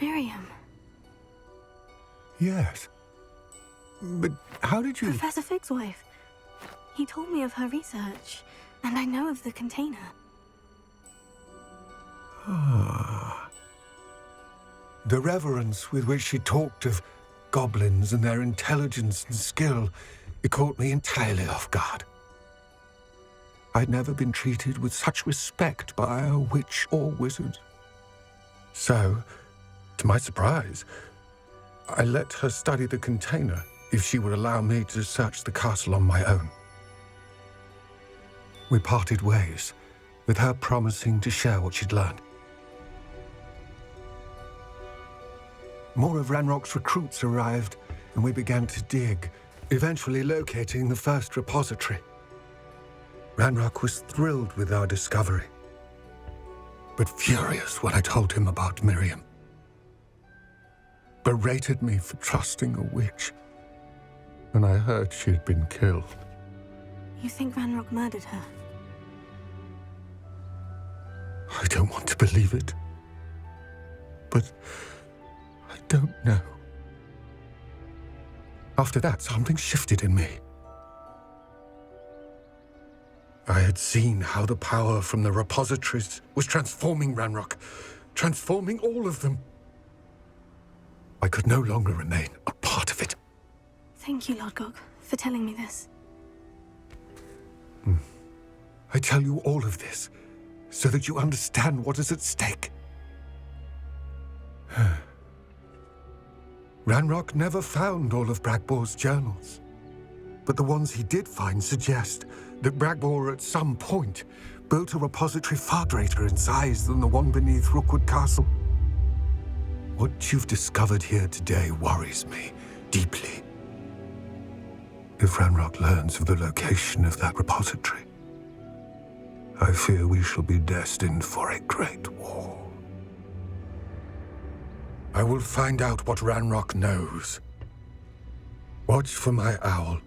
Miriam. Yes. But how did you... Professor Fig's wife. He told me of her research, and I know of the container. Ah. The reverence with which she talked of goblins and their intelligence and skill, it caught me entirely off guard. I'd never been treated with such respect by a witch or wizard. So, to my surprise, I let her study the container if she would allow me to search the castle on my own. We parted ways, with her promising to share what she'd learned. More of Ranrock's recruits arrived, and we began to dig, eventually locating the first repository. Ranrock was thrilled with our discovery, but furious when I told him about Miriam. Berated me for trusting a witch, and I heard she had been killed. You think Ranrock murdered her? I don't want to believe it, but I don't know. After that, something shifted in me. I had seen how the power from the repositories was transforming Ranrock, transforming all of them. I could no longer remain a part of it. Thank you, Lord Gog, for telling me this. I tell you all of this so that you understand what is at stake. Ranrock never found all of Bragbor's journals, but the ones he did find suggest that Bragbor at some point built a repository far greater in size than the one beneath Rookwood Castle. What you've discovered here today worries me deeply. If Ranrock learns of the location of that repository, I fear we shall be destined for a great war. I will find out what Ranrock knows. Watch for my owl.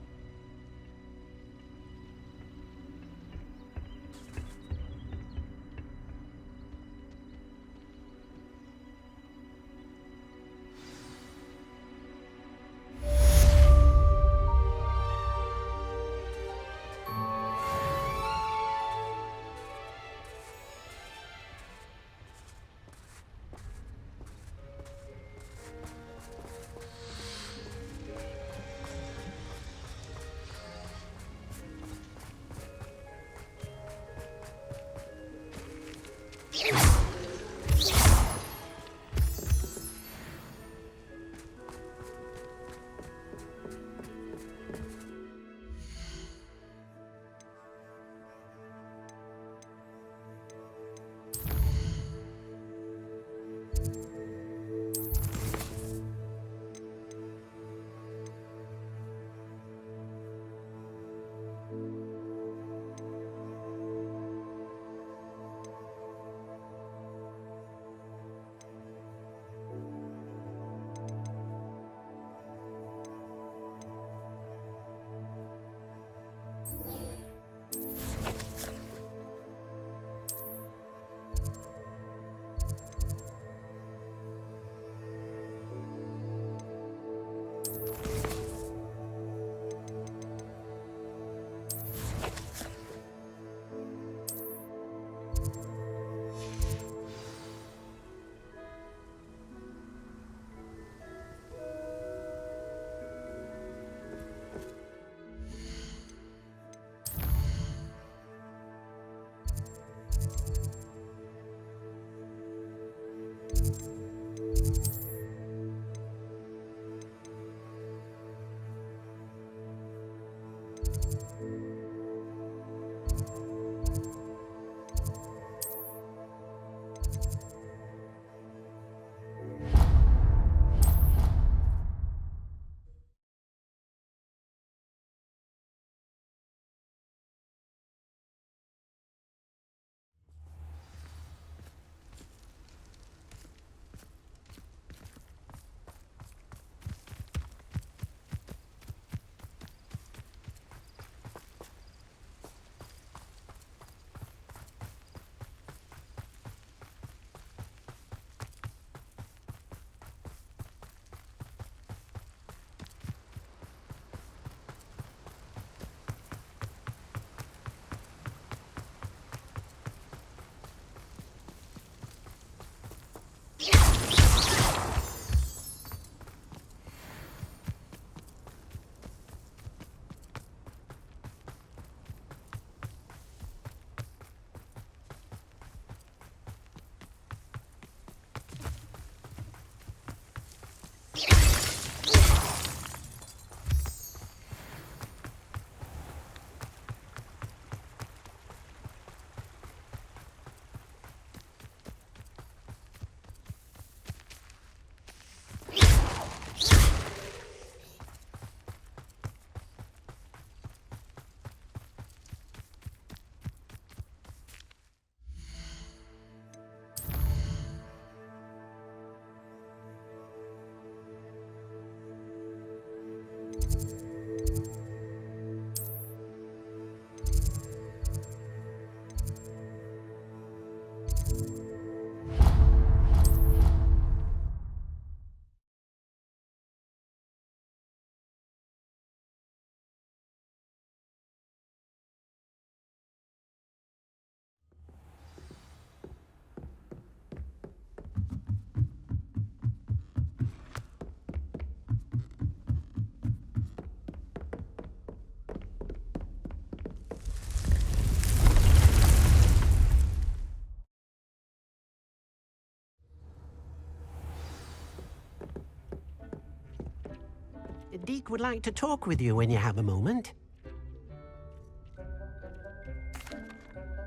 Deke would like to talk with you when you have a moment.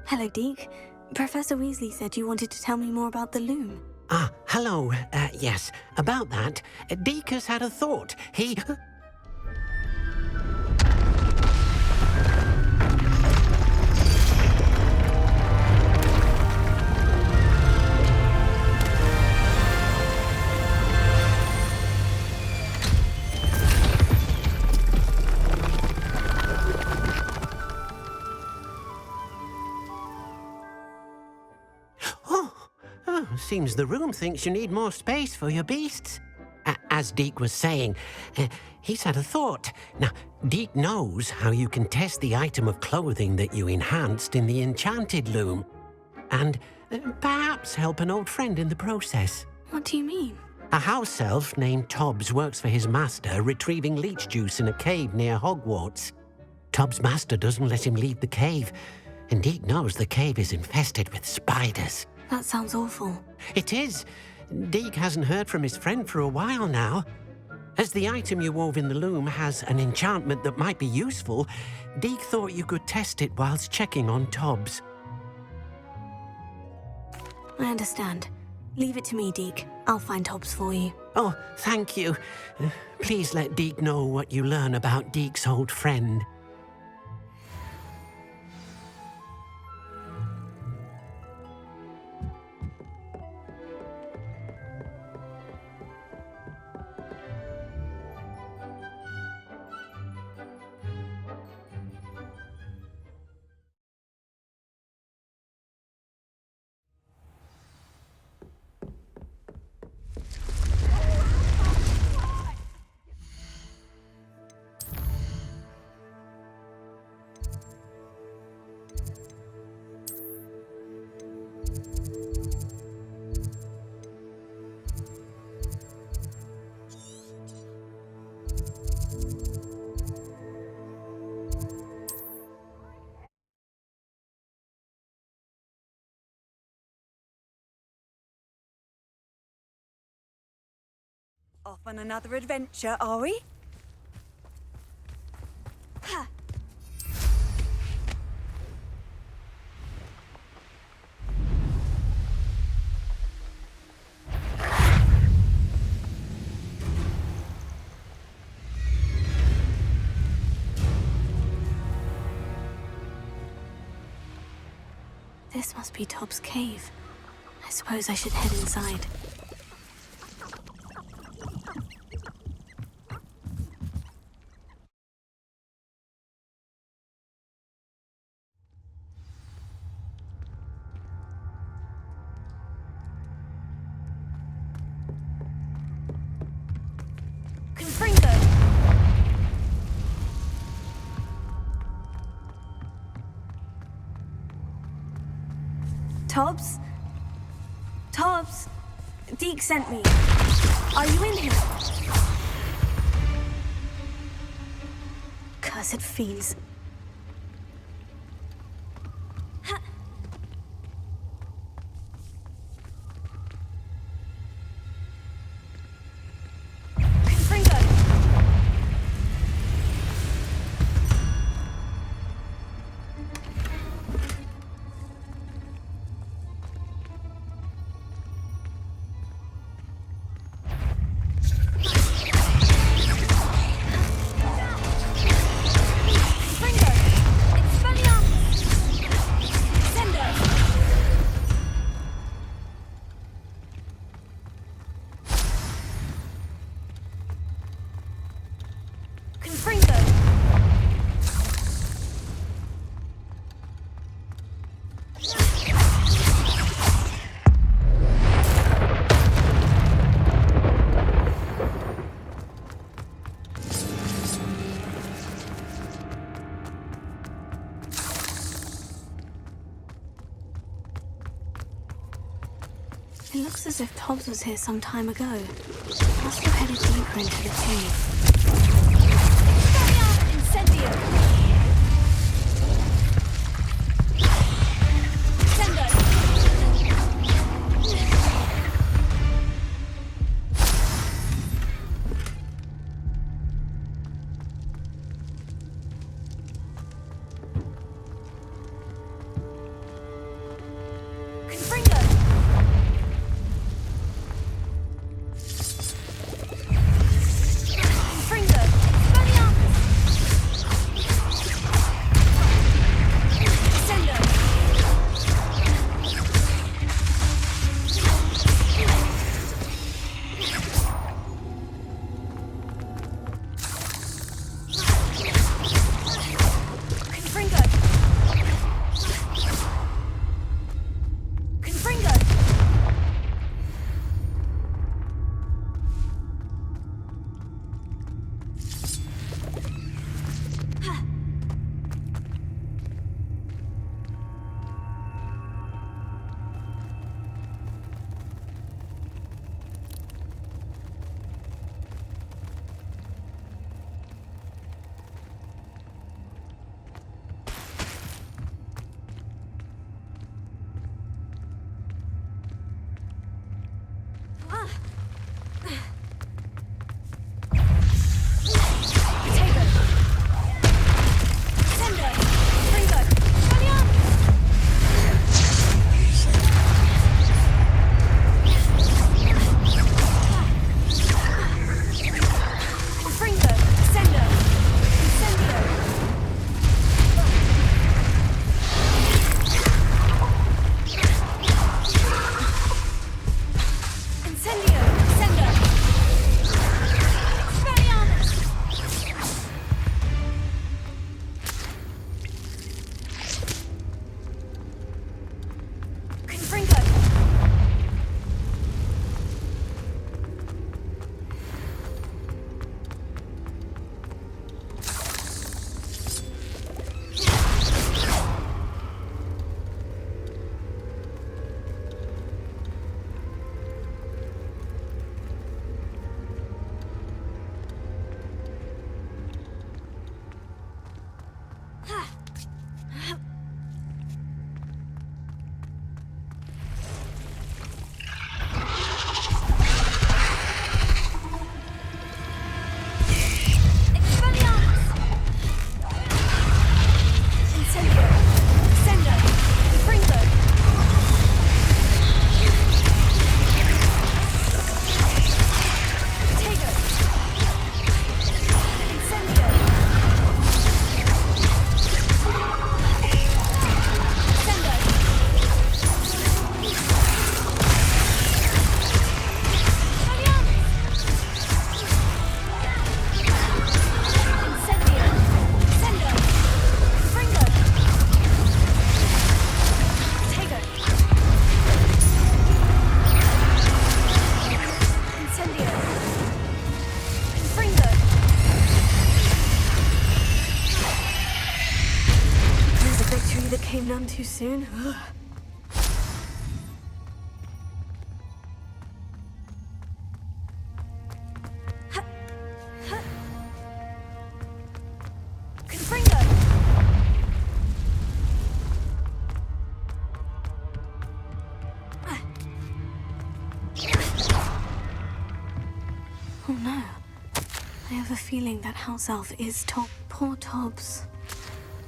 Hello, Deke. Professor Weasley said you wanted to tell me more about the loom. Ah, hello. Yes, about that. Deke has had a thought. He... Seems the room thinks you need more space for your beasts. As Deke was saying, he's had a thought. Now, Deke knows how you can test the item of clothing that you enhanced in the enchanted loom. And perhaps help an old friend in the process. What do you mean? A house elf named Tobbs works for his master retrieving leech juice in a cave near Hogwarts. Tobbs' master doesn't let him leave the cave, and Deke knows the cave is infested with spiders. That sounds awful. It is. Deke hasn't heard from his friend for a while now. As the item you wove in the loom has an enchantment that might be useful, Deke thought you could test it whilst checking on Tobbs. I understand. Leave it to me, Deke. I'll find Tobbs for you. Oh, thank you. Please let Deke know what you learn about Deke's old friend. Off on another adventure, are we? Ha! This must be Tob's cave. I suppose I should head inside. Tobbs? Tobbs? Deke sent me. Are you in here? Cursed fiends. It looks as if Tobbs was here some time ago. Must have headed deeper into the cave. Confringo! done too soon? Ugh. Oh no. I have a feeling that house elf is Poor Tobbs.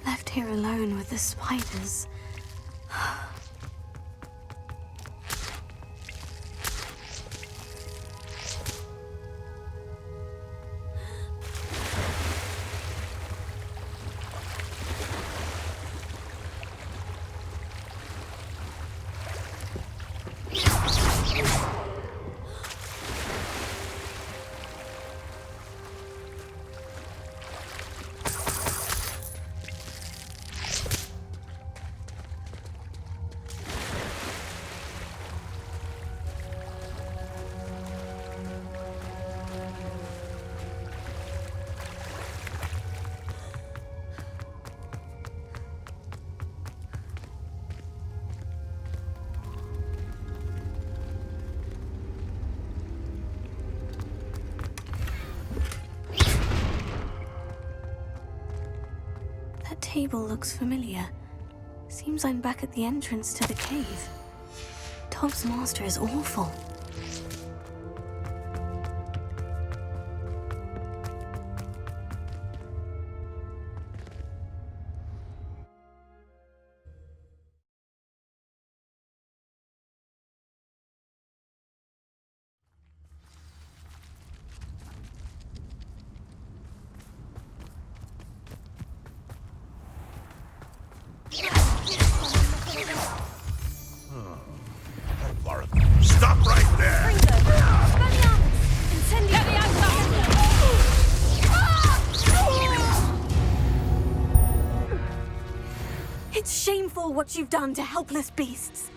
Left here alone with the spiders. That table looks familiar. Seems I'm back at the entrance to the cave. Tobbs' master is awful. Stop right there! It's shameful what you've done to helpless beasts.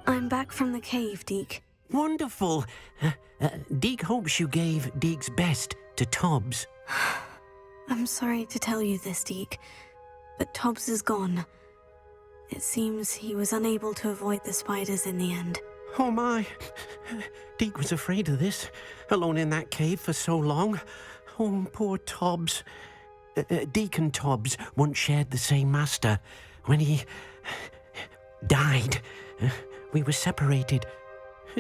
I'm back from the cave, Deke. Wonderful. Deke hopes you gave Deke's best to Tobbs. I'm sorry to tell you this, Deke, but Tobbs is gone. It seems he was unable to avoid the spiders in the end. Oh my. Deke was afraid of this, alone in that cave for so long. Oh, poor Tobbs. Deke and Tobbs once shared the same master. When he died, we were separated.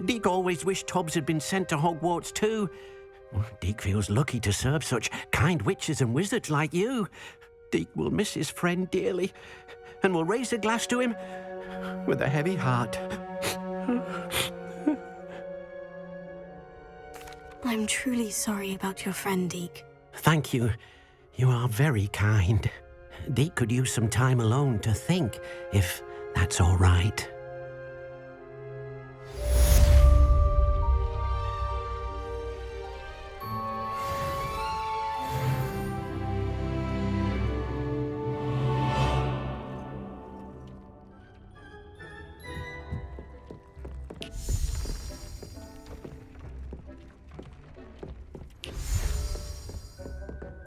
Deke always wished Tobbs had been sent to Hogwarts too. Deke feels lucky to serve such kind witches and wizards like you. Deke will miss his friend dearly, and will raise a glass to him with a heavy heart. I'm truly sorry about your friend, Deke. Thank you. You are very kind. Deke could use some time alone to think, if that's all right.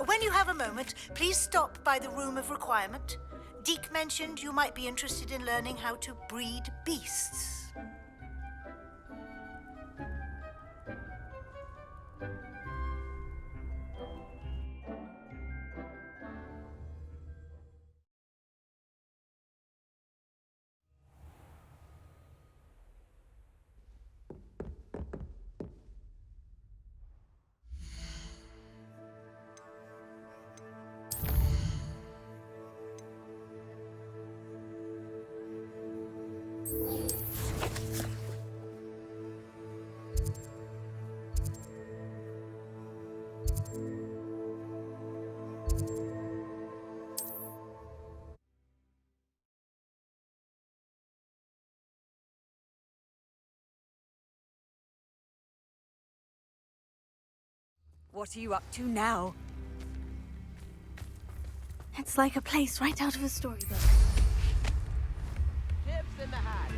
When you have a moment, please stop by the Room of Requirement. Deke mentioned you might be interested in learning how to breed beasts. What are you up to now? It's like a place right out of a storybook. Tips in the hat.